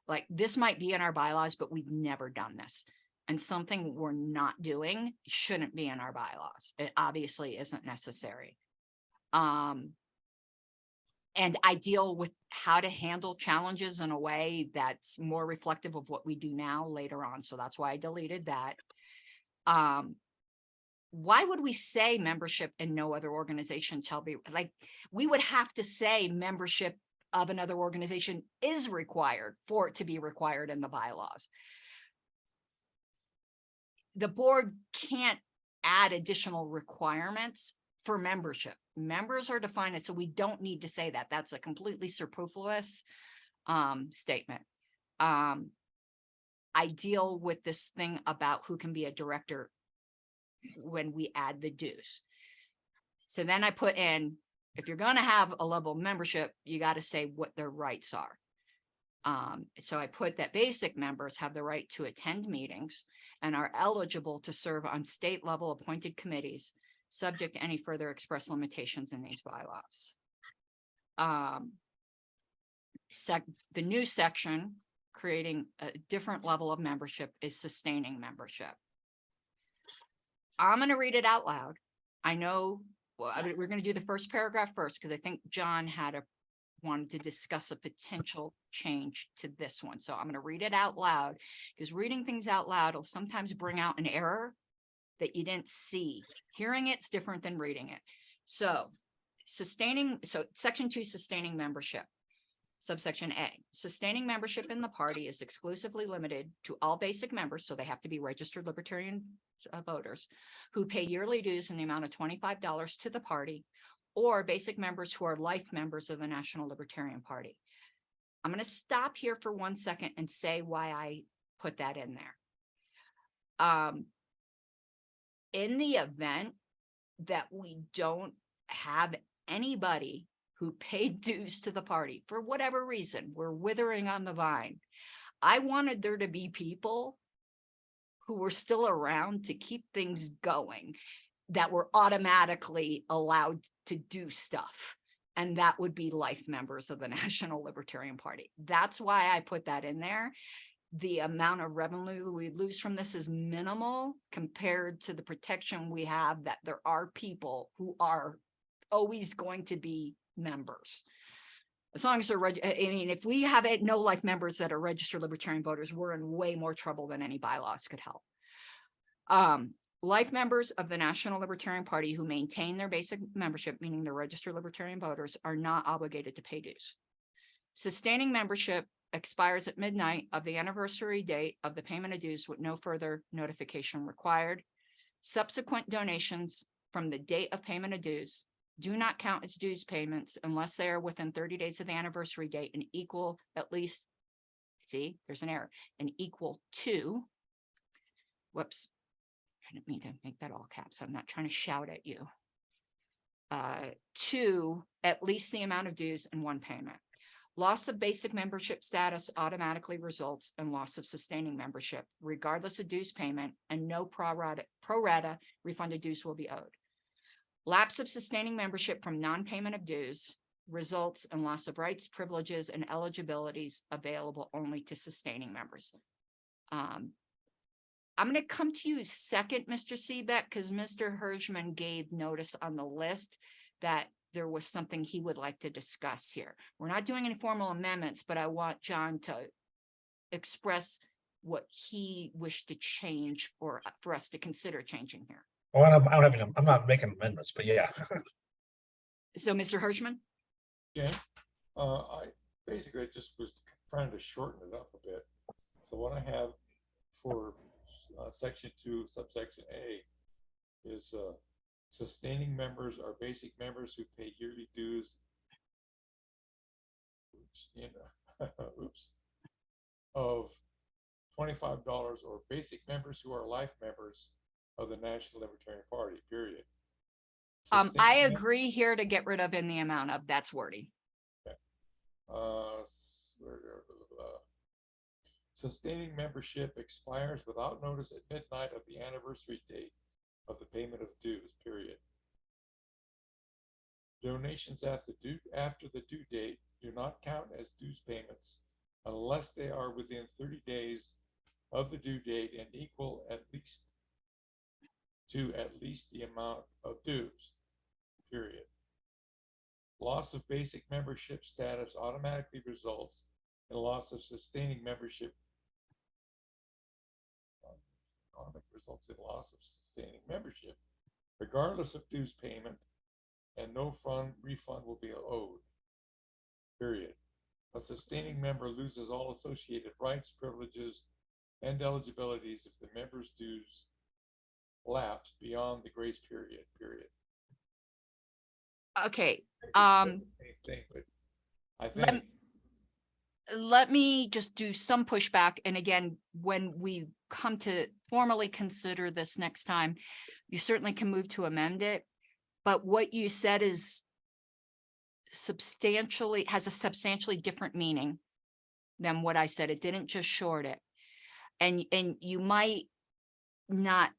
Like, this might be in our bylaws, but we've never done this. And something we're not doing shouldn't be in our bylaws. It obviously isn't necessary. And I deal with how to handle challenges in a way that's more reflective of what we do now later on. So that's why I deleted that. Why would we say membership in no other organization shall be, like, we would have to say membership of another organization is required for it to be required in the bylaws. The board can't add additional requirements for membership. Members are defined, so we don't need to say that. That's a completely superfluous statement. I deal with this thing about who can be a director when we add the dues. So then I put in, if you're going to have a level of membership, you got to say what their rights are. So I put that basic members have the right to attend meetings and are eligible to serve on state level appointed committees, subject to any further express limitations in these bylaws. The new section creating a different level of membership is sustaining membership. I'm going to read it out loud. I know, well, we're going to do the first paragraph first, because I think John wanted to discuss a potential change to this one. So I'm going to read it out loud, because reading things out loud will sometimes bring out an error that you didn't see. Hearing it's different than reading it. So section 2, sustaining membership. Subsection A, sustaining membership in the party is exclusively limited to all basic members, so they have to be registered Libertarian voters, who pay yearly dues in the amount of $25 to the party, or basic members who are life members of the National Libertarian Party. I'm going to stop here for 1 second and say why I put that in there. In the event that we don't have anybody who paid dues to the party for whatever reason, we're withering on the vine, I wanted there to be people who were still around to keep things going, that were automatically allowed to do stuff. And that would be life members of the National Libertarian Party. That's why I put that in there. The amount of revenue we lose from this is minimal compared to the protection we have that there are people who are always going to be members. As long as they're, I mean, if we have no life members that are registered Libertarian voters, we're in way more trouble than any bylaws could help. Life members of the National Libertarian Party who maintain their basic membership, meaning they're registered Libertarian voters, are not obligated to pay dues. Sustaining membership expires at midnight of the anniversary date of the payment of dues with no further notification required. Subsequent donations from the date of payment of dues do not count as dues payments unless they are within 30 days of the anniversary date and equal at least, see, there's an error, and equal to, whoops, I didn't mean to make that all caps. I'm not trying to shout at you. To at least the amount of dues in one payment. Loss of basic membership status automatically results in loss of sustaining membership, regardless of dues payment, and no pro rata refunded dues will be owed. Lapse of sustaining membership from non-payment of dues results in loss of rights, privileges, and eligibilities available only to sustaining members. I'm going to come to you second, Mr. Seebeck, because Mr. Hirschman gave notice on the list that there was something he would like to discuss here. We're not doing any formal amendments, but I want John to express what he wished to change or for us to consider changing here. Well, I'm not making amendments, but yeah. So, Mr. Hirschman? Okay, I basically just was trying to shorten it up a bit. So what I have for section 2, subsection A is sustaining members are basic members who pay yearly dues. Oops, of $25 or basic members who are life members of the National Libertarian Party, period. I Sustaining mem- agree here to get rid of in the amount of, that's wording. Sustaining membership expires without notice at midnight of the anniversary date of the payment of dues, period. Donations after the due date do not count as dues payments unless they are within 30 days of the due date and equal at least the amount of dues, period. Loss of basic membership status automatically results in loss of sustaining membership. Results in loss of sustaining membership, regardless of dues payment, and no refund will be owed, period. A sustaining member loses all associated rights, privileges, and eligibilities if the member's dues lapse beyond the grace period, period. Okay, Same thing, but I let, think let me just do some pushback. And again, when we come to formally consider this next time, you certainly can move to amend it. But what you said is has a substantially different meaning than what I said. It didn't just short it. And you might not,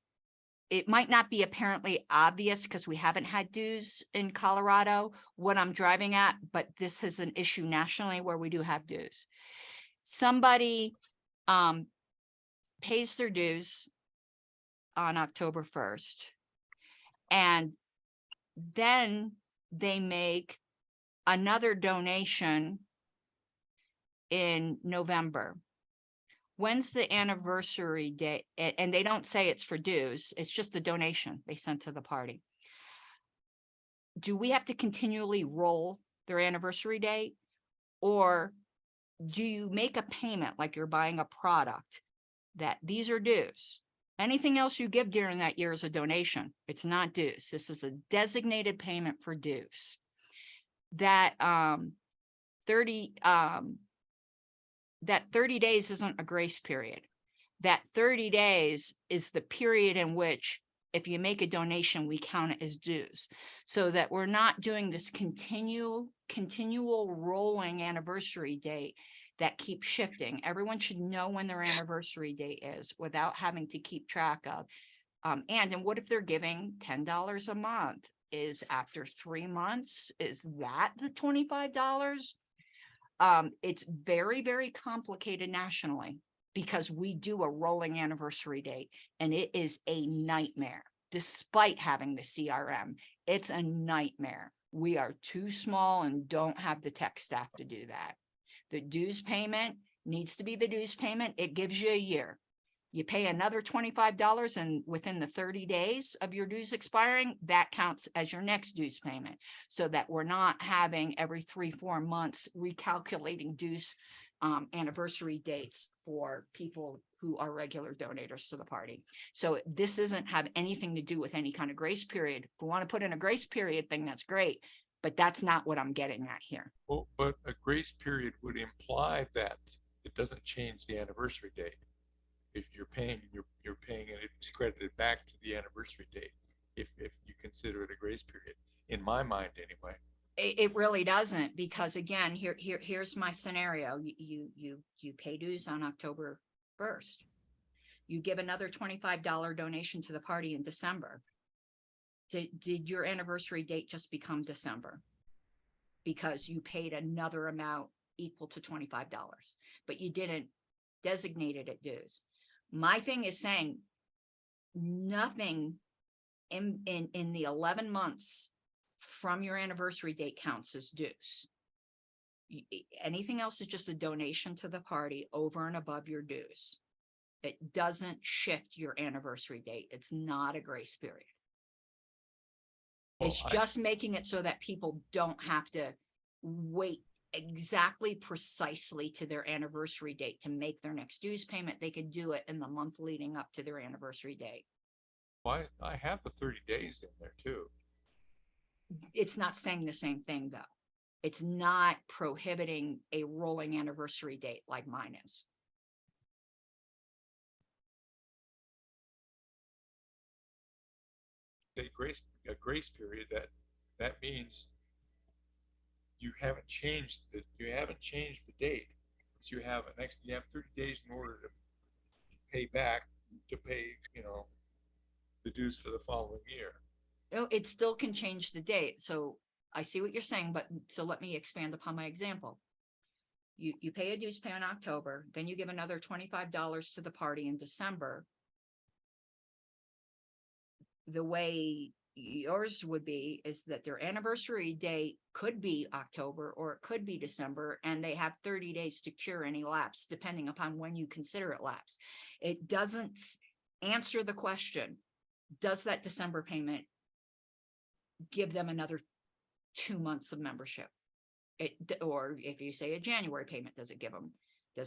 it might not be apparently obvious because we haven't had dues in Colorado, what I'm driving at, but this is an issue nationally where we do have dues. Somebody pays their dues on October 1st, and then they make another donation in November. When's the anniversary date? And they don't say it's for dues. It's just a donation they sent to the party. Do we have to continually roll their anniversary date? Or do you make a payment like you're buying a product that these are dues? Anything else you give during that year is a donation. It's not dues. This is a designated payment for dues. That 30 days isn't a grace period. That 30 days is the period in which if you make a donation, we count it as dues. So that we're not doing this continual rolling anniversary date that keeps shifting. Everyone should know when their anniversary date is without having to keep track of. And what if they're giving $10 a month? Is after 3 months, is that the $25? It's very, very complicated nationally because we do a rolling anniversary date and it is a nightmare. Despite having the CRM, it's a nightmare. We are too small and don't have the tech staff to do that. The dues payment needs to be the dues payment. It gives you a year. You pay another $25 and within the 30 days of your dues expiring, that counts as your next dues payment so that we're not having every 3-4 months recalculating dues anniversary dates for people who are regular donators to the party. So this doesn't have anything to do with any kind of grace period. If we want to put in a grace period thing, that's great, but that's not what I'm getting at here. Well, but a grace period would imply that it doesn't change the anniversary date. If you're paying, you're paying and it's credited back to the anniversary date. If you consider it a grace period, in my mind anyway. It really doesn't, because again, here's my scenario. You pay dues on October 1st. You give another $25 donation to the party in December. Did your anniversary date just become December? Because you paid another amount equal to $25, but you didn't designate it at dues. My thing is saying nothing in the 11 months from your anniversary date counts as dues. Anything else is just a donation to the party over and above your dues. It doesn't shift your anniversary date. It's not a grace period. It's just making it so that people don't have to wait exactly precisely to their anniversary date to make their next dues payment. They could do it in the month leading up to their anniversary date. Well, I have the 30 days in there too. It's not saying the same thing though. It's not prohibiting a rolling anniversary date like mine is. A grace period, that means you haven't changed the date, but you have 30 days in order to pay back, the dues for the following year. No, it still can change the date. So I see what you're saying, but so let me expand upon my example. You pay a dues pay in October, then you give another $25 to the party in December. The way yours would be is that their anniversary date could be October or it could be December, and they have 30 days to cure any lapse depending upon when you consider it lapse. It doesn't answer the question, does that December payment give them another 2 months of membership? Or if you say a January payment, does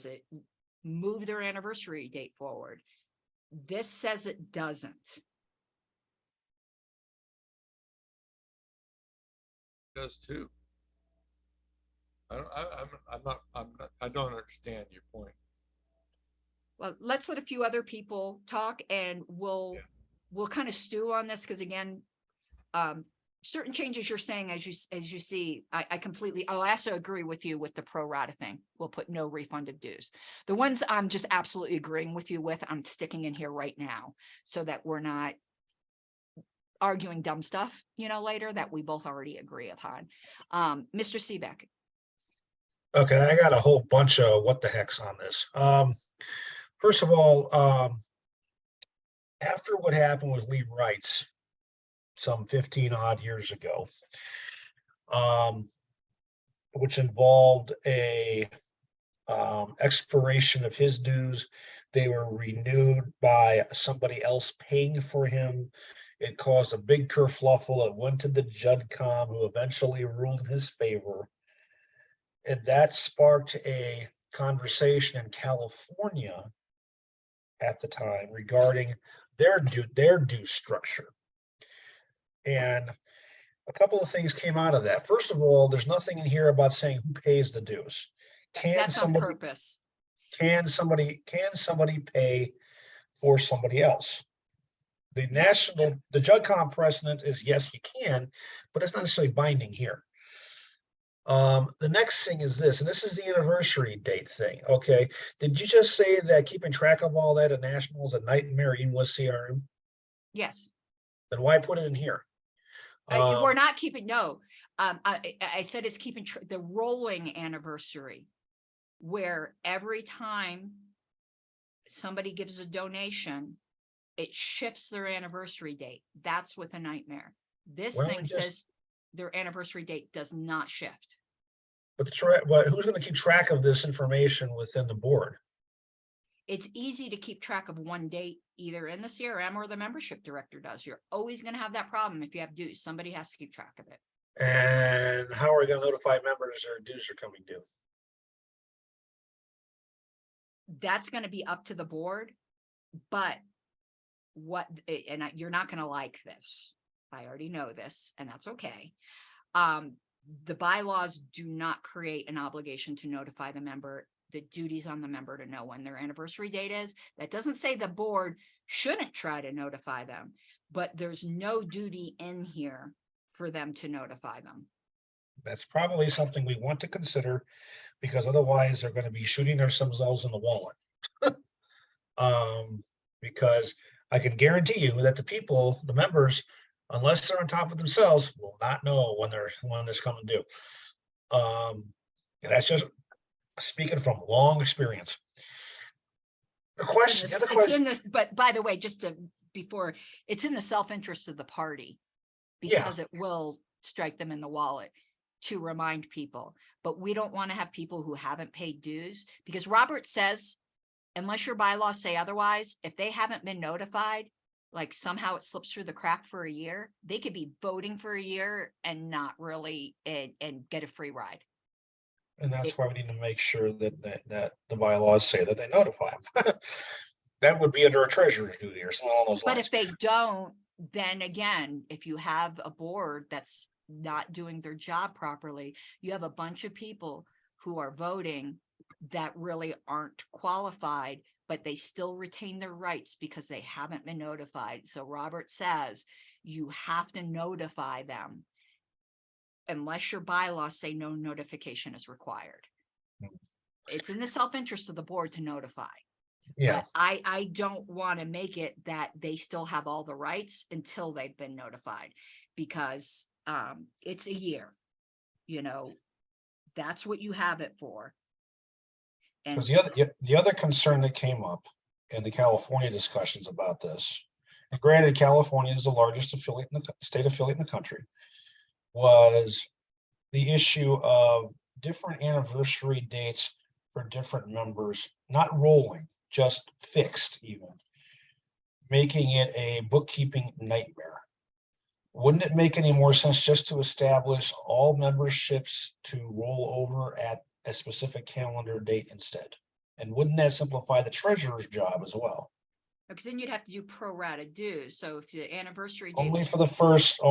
it move their anniversary date forward? This says it doesn't. Does too. I don't understand your point. Well, let's let a few other people talk and we'll kind of stew on this, because again, certain changes you're saying as you see, I'll also agree with you with the pro rata thing. We'll put no refunded dues. The ones I'm just absolutely agreeing with you with, I'm sticking in here right now so that we're not arguing dumb stuff, later that we both already agree upon. Mr. Seebeck. Okay, I got a whole bunch of what the heck's on this. First of all, after what happened with Lee Wrights some 15 odd years ago, which involved a expiration of his dues, they were renewed by somebody else paying for him. It caused a big kerfluffle. It went to the JudCom, who eventually ruled in his favor. And that sparked a conversation in California at the time regarding their due structure. And a couple of things came out of that. First of all, there's nothing in here about saying who pays the dues. That's on purpose. Can somebody pay for somebody else? The JudCom precedent is yes, you can, but it's not necessarily binding here. The next thing is this, and this is the anniversary date thing. Okay, did you just say that keeping track of all that at National is a nightmare in with CRM? Yes. Then why put it in here? We're not keeping, no. I said it's keeping the rolling anniversary, where every time somebody gives a donation, it shifts their anniversary date. That's with a nightmare. This thing says their anniversary date does not shift. But who's going to keep track of this information within the board? It's easy to keep track of one date, either in the CRM or the membership director does. You're always going to have that problem if you have dues. Somebody has to keep track of it. And how are we going to notify members their dues are coming due? that's gonna be up to the board, but you're not gonna like this. I already know this, and that's okay. The bylaws do not create an obligation to notify the member. The duty's on the member to know when their anniversary date is. That doesn't say the board shouldn't try to notify them, but there's no duty in here for them to notify them. That's probably something we want to consider, because otherwise they're gonna be shooting themselves in the wallet. Because I can guarantee you that the members, unless they're on top of themselves, will not know when it's coming due. And that's just speaking from long experience. The question, the other It's in question, this, but by the way, it's in the self-interest of the party. Yeah. Because it will strike them in the wallet to remind people, but we don't want to have people who haven't paid dues, because Robert says, unless your bylaws say otherwise, if they haven't been notified, like somehow it slips through the crack for a year, they could be voting for a year and not really, and get a free ride. and that's why we need to make sure that the bylaws say that they notify them. That would be under a treasurer's duty or something along those But lines. if they don't, then again, if you have a board that's not doing their job properly, you have a bunch of people who are voting that really aren't qualified, but they still retain their rights because they haven't been notified. So Robert says you have to notify them unless your bylaws say no notification is required. It's in the self-interest of the board to notify. Yeah, But I don't want to make it that they still have all the rights until they've been notified, because it's a year, that's what you have it for. And because the other concern that came up in the California discussions about this, and granted, California is the largest state affiliate in the country, was the issue of different anniversary dates for different members, not rolling, just fixed even, making it a bookkeeping nightmare. Wouldn't it make any more sense just to establish all memberships to roll over at a specific calendar date instead? And wouldn't that simplify the treasurer's job as well? because then you'd have to do pro rata dues. So if the anniversary date Only was for the first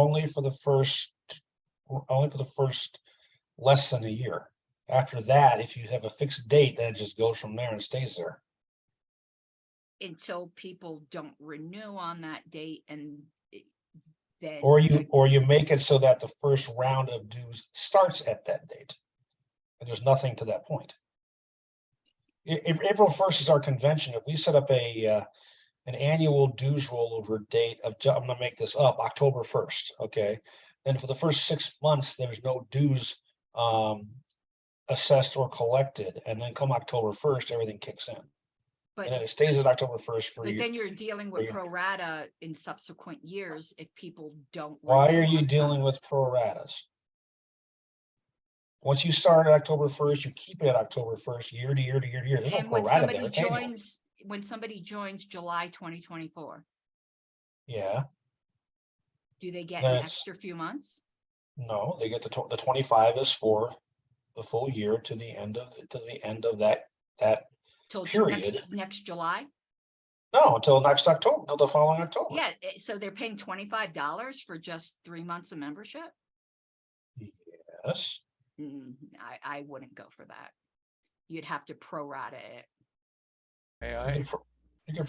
less than a year. After that, if you have a fixed date, then it just goes from there and stays there. until people don't renew on that date, and then Or you make it so that the first round of dues starts at that date. And there's nothing to that point. April 1st is our convention. If we set up an annual dues rollover date of, I'm gonna make this up, October 1st, okay? Then for the first 6 months, there's no dues assessed or collected, and then come October 1st, everything kicks in. but And then it stays at October 1st for but you. then you're dealing with you- pro rata in subsequent years if people don't. Why renew are you on dealing time. with pro ratas? Once you start at October 1st, you keep it at October 1st, year to year to year to year. There's no And pro when rata somebody there. It's annual. joins July 2024, Yeah, do they get an That's- extra few months? no, they get the 25 is for the full year to the end of that Till period. next July? No, until next October, until the following October. Yeah, so they're paying $25 for just 3 months of membership? Yes, I wouldn't go for that. You'd have to prorata it. May you I? can pro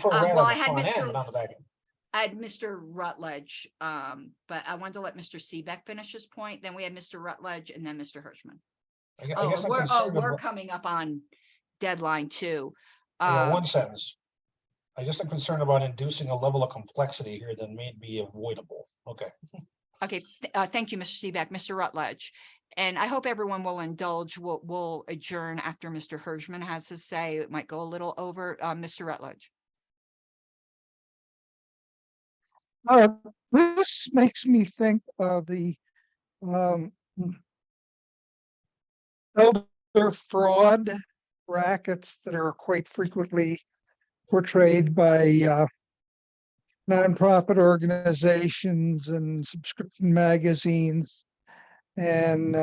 Well, rata I the had front end, Mr. but not the back end. I had Mr. Rutledge, but I wanted to let Mr. Seebeck finish his point. Then we had Mr. Rutledge and then Mr. Hirschman. I guess I'm We're concerned about, coming up on deadline too. one sentence. I guess I'm concerned about inducing a level of complexity here that may be avoidable. Okay. Okay, thank you, Mr. Seebeck, Mr. Rutledge. And I hope everyone will indulge. We'll adjourn after Mr. Hirschman has his say. It might go a little over. Mr. Rutledge. This makes me think of the elder fraud rackets that are quite frequently portrayed by nonprofit organizations and subscription magazines, and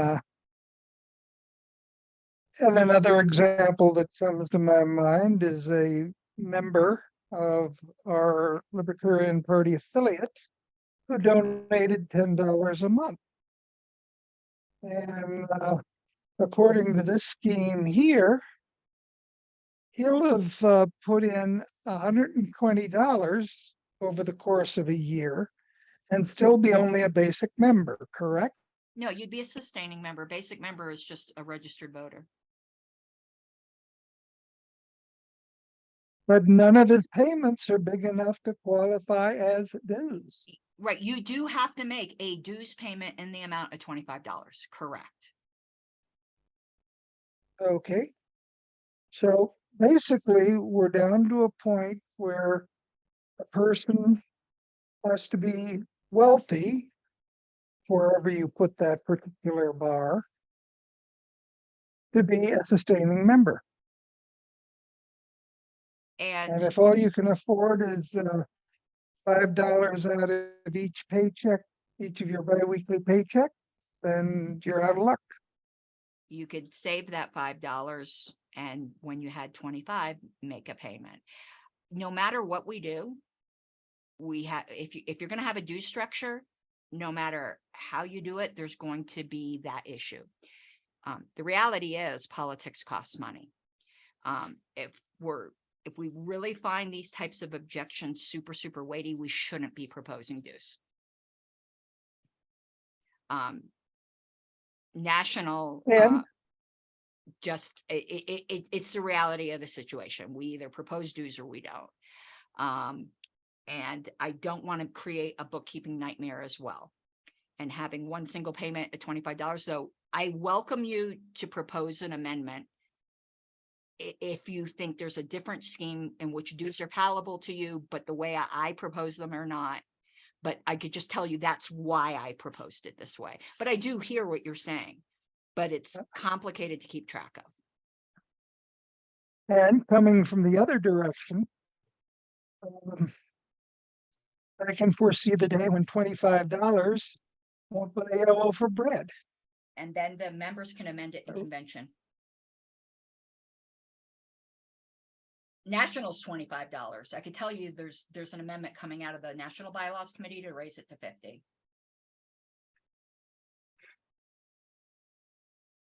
And another example that comes to my mind is a member of our Libertarian Party affiliate who donated $10 a month. And according to this scheme here, he'll have put in $120 over the course of a year and still be only a basic member, correct? No, you'd be a sustaining member. Basic member is just a registered voter. But none of his payments are big enough to qualify as dues. Right, you do have to make a dues payment in the amount of $25, correct? Okay. So basically, we're down to a point where a person has to be wealthy, wherever you put that particular bar, to be a sustaining member. And And if all you can afford is $5 out of each paycheck, each of your biweekly paycheck, then you're out of luck. you could save that $5 and when you had 25, make a payment. No matter what we do, we have, if you're gonna have a due structure, no matter how you do it, there's going to be that issue. The reality is politics costs money. If we really find these types of objections super, super weighty, we shouldn't be proposing dues. National, And just, it's the reality of the situation. We either propose dues or we don't. And I don't want to create a bookkeeping nightmare as well. And having one single payment at $25. So I welcome you to propose an amendment if you think there's a different scheme in which dues are palatable to you, but the way I propose them are not. But I could just tell you that's why I proposed it this way. But I do hear what you're saying, but it's complicated to keep track of. And coming from the other direction, I can foresee the day when $25 won't buy a loaf of bread. And then the members can amend it in convention. National's $25. I could tell you there's an amendment coming out of the National Bylaws Committee to raise it to 50.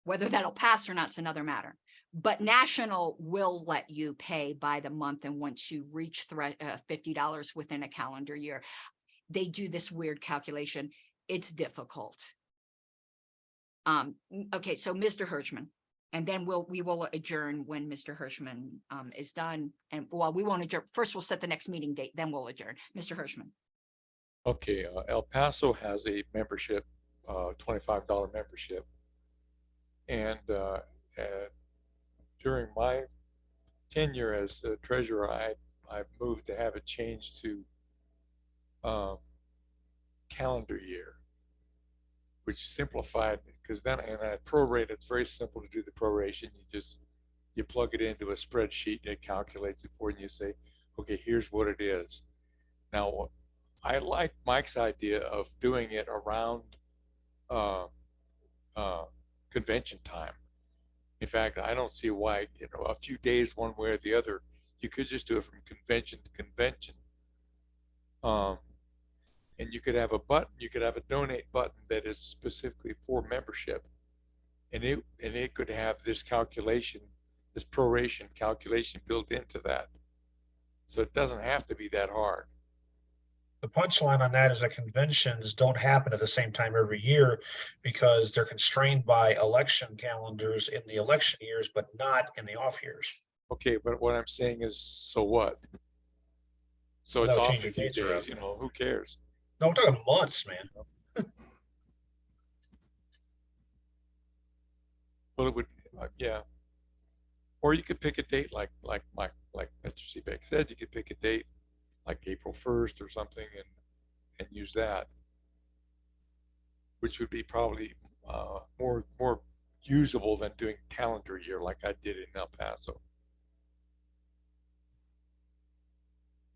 Whether that'll pass or not is another matter. But National will let you pay by the month, and once you reach $50 within a calendar year, they do this weird calculation. It's difficult. Okay, so Mr. Hirschman, and then we will adjourn when Mr. Hirschman is done. And well, we won't adjourn. First, we'll set the next meeting date, then we'll adjourn. Mr. Hirschman. Okay, El Paso has a membership, $25 membership. And during my tenure as the treasurer, I moved to have it changed to calendar year, which simplified it, because then, and I prorate, it's very simple to do the proration. You plug it into a spreadsheet and it calculates it for you, and you say, okay, here's what it is. Now, I like Mike's idea of doing it around convention time. In fact, I don't see why, a few days one way or the other, you could just do it from convention to convention. And you could have a button, you could have a donate button that is specifically for membership. And it could have this calculation, this proration calculation built into that. So it doesn't have to be that hard. The punchline on that is that conventions don't happen at the same time every year because they're constrained by election calendars in the election years, but not in the off years. Okay, but what I'm saying is, so what? So it's Without off changing a few dates around. days, who cares? No, we're talking months, man. Well, it would, yeah. Or you could pick a date like Mr. Seebeck said, you could pick a date like April 1st or something and use that, which would be probably more usable than doing calendar year like I did in El Paso.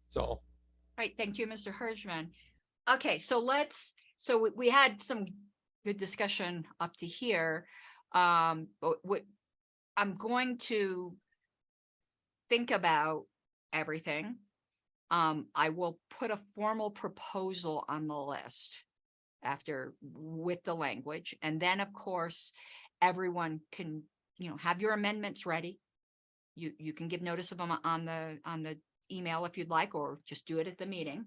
So. All right, thank you, Mr. Hirschman. Okay, so we had some good discussion up to here. But I'm going to think about everything. I will put a formal proposal on the list after with the language. And then, of course, everyone can, have your amendments ready. You can give notice of them on the email if you'd like, or just do it at the meeting.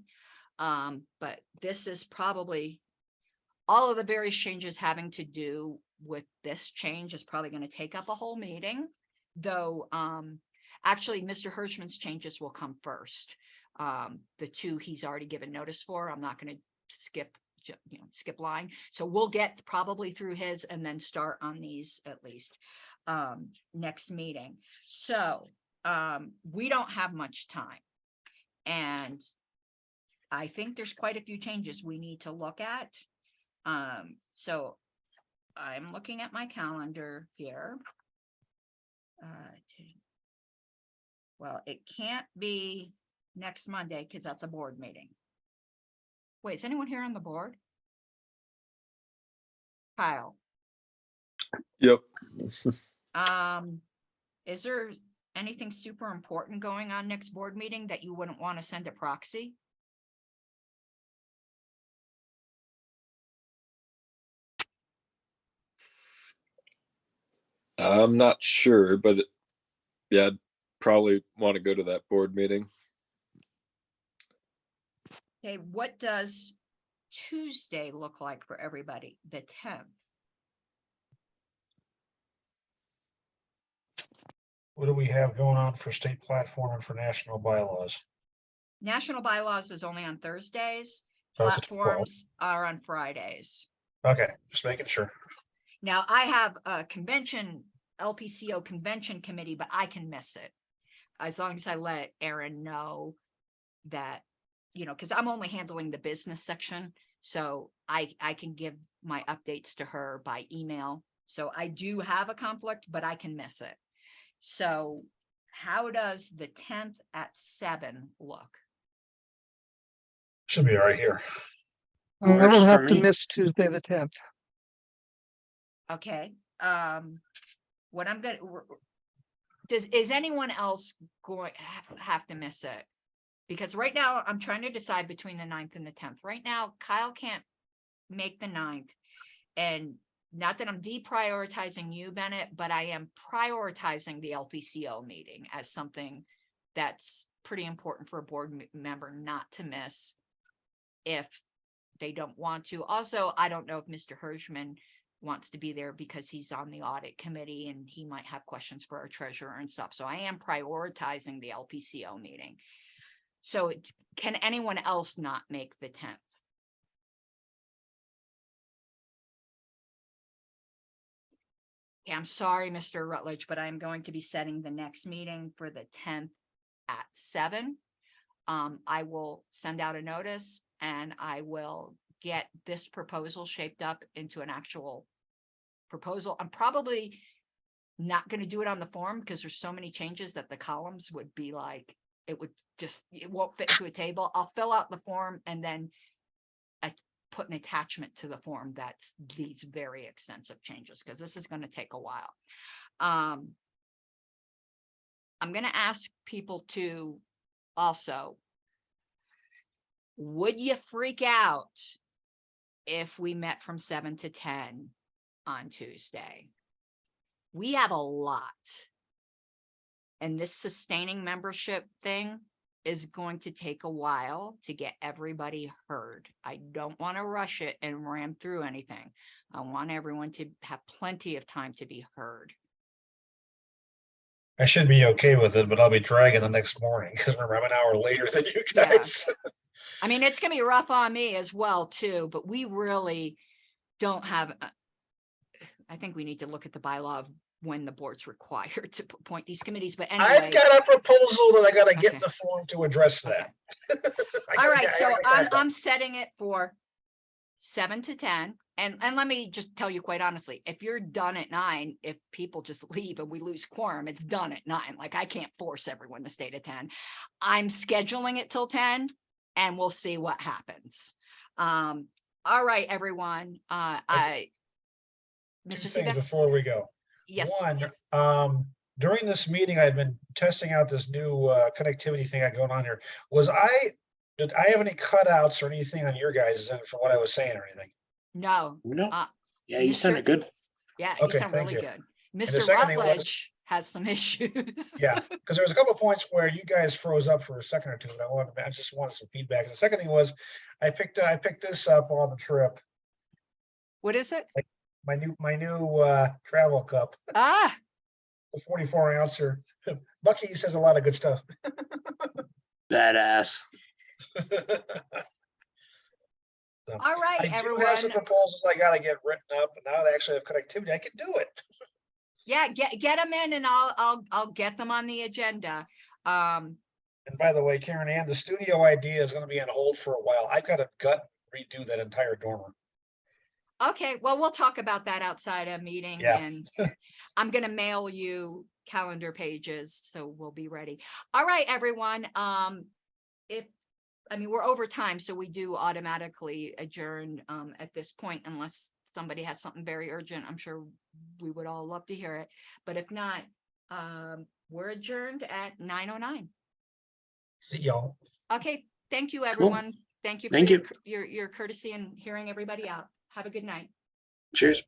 But this is probably all of the various changes having to do with this change is probably going to take up a whole meeting, though. Actually, Mr. Hirschman's changes will come first. The two he's already given notice for. I'm not going to skip line. So we'll get probably through his and then start on these at least next meeting. So we don't have much time. And I think there's quite a few changes we need to look at. So I'm looking at my calendar here. Well, it can't be next Monday because that's a board meeting. Wait, is anyone here on the board? Kyle. Yep. Is there anything super important going on next board meeting that you wouldn't want to send a proxy? I'm not sure, but yeah, I'd probably want to go to that board meeting. Okay, what does Tuesday look like for everybody? The 10th. What do we have going on for state platform and for national bylaws? National bylaws is only on Thursdays. Oh, it's at 12. Platforms are on Fridays. Okay, just making sure. Now I have a convention, LPCO convention committee, but I can miss it. As long as I let Erin know that, because I'm only handling the business section. So I can give my updates to her by email. So I do have a conflict, but I can miss it. So how does the 10th at 7 look? Should be right here. I Works will for have to me. miss Tuesday, the 10th. Okay. What I'm gonna, is anyone else going have to miss it? Because right now I'm trying to decide between the 9th and the 10th. Right now, Kyle can't make the 9th. And not that I'm deprioritizing you, Bennett, but I am prioritizing the LPCO meeting as something that's pretty important for a board member not to miss if they don't want to. Also, I don't know if Mr. Hirschman wants to be there because he's on the audit committee and he might have questions for our treasurer and stuff. So I am prioritizing the LPCO meeting. So can anyone else not make the 10th? Okay, I'm sorry, Mr. Rutledge, but I'm going to be setting the next meeting for the 10th at 7. I will send out a notice and I will get this proposal shaped up into an actual proposal. I'm probably not going to do it on the form because there's so many changes that the columns would be like, it won't fit into a table. I'll fill out the form and then put an attachment to the form that's these very extensive changes, because this is going to take a while. I'm going to ask people to also, would you freak out if we met from 7 to 10 on Tuesday? We have a lot. And this sustaining membership thing is going to take a while to get everybody heard. I don't want to rush it and ram through anything. I want everyone to have plenty of time to be heard. I should be okay with it, but I'll be dragging the next morning because remember, I'm an hour later than you guys. I mean, it's going to be rough on me as well, too, but we really don't have, I think we need to look at the bylaw of when the board's required to appoint these committees, but anyway. I've got a proposal that I got to get in Okay. the form to address that. Okay. All right, so I'm setting it for 7 to 10. And let me just tell you quite honestly, if you're done at 9, if people just leave and we lose quorum, it's done at 9. Like I can't force everyone to stay to 10. I'm scheduling it till 10 and we'll see what happens. All right, everyone. Two Mr. things Seebeck? before we go. Yes. One, during this meeting, I've been testing out this new connectivity thing I got going on here. Did I have any cutouts or anything on your guys' end for what I was saying or anything? No. No. Uh, Yeah, you Mr. sounded good. Yeah, you Okay, sound thank really you. good. the Mr. second thing was- Rutledge has some issues. Yeah, because there was a couple of points where you guys froze up for a second or two, and I just wanted some feedback. And the second thing was, I picked this up on the trip, What is it? my new travel cup, Ah, the 44 ouncer. Bucky says a lot of good stuff. Badass. So, all right, I do have some everyone. proposals I gotta get written up, and now that I actually have connectivity, I can do it. Yeah, get them in and I'll get them on the agenda. And by the way, Karen Ann, the studio idea is gonna be on hold for a while. I've got to redo that entire dormer. Okay, well, we'll talk about that outside a meeting Yeah. and I'm gonna mail you calendar pages, so we'll be ready. All right, everyone. We're over time, so we do automatically adjourn at this point unless somebody has something very urgent. I'm sure we would all love to hear it, but if not, we're adjourned at 9:09. See y'all. Okay, thank you, everyone. Thank you for Thank you. your courtesy and hearing everybody out. Have a good night. Cheers.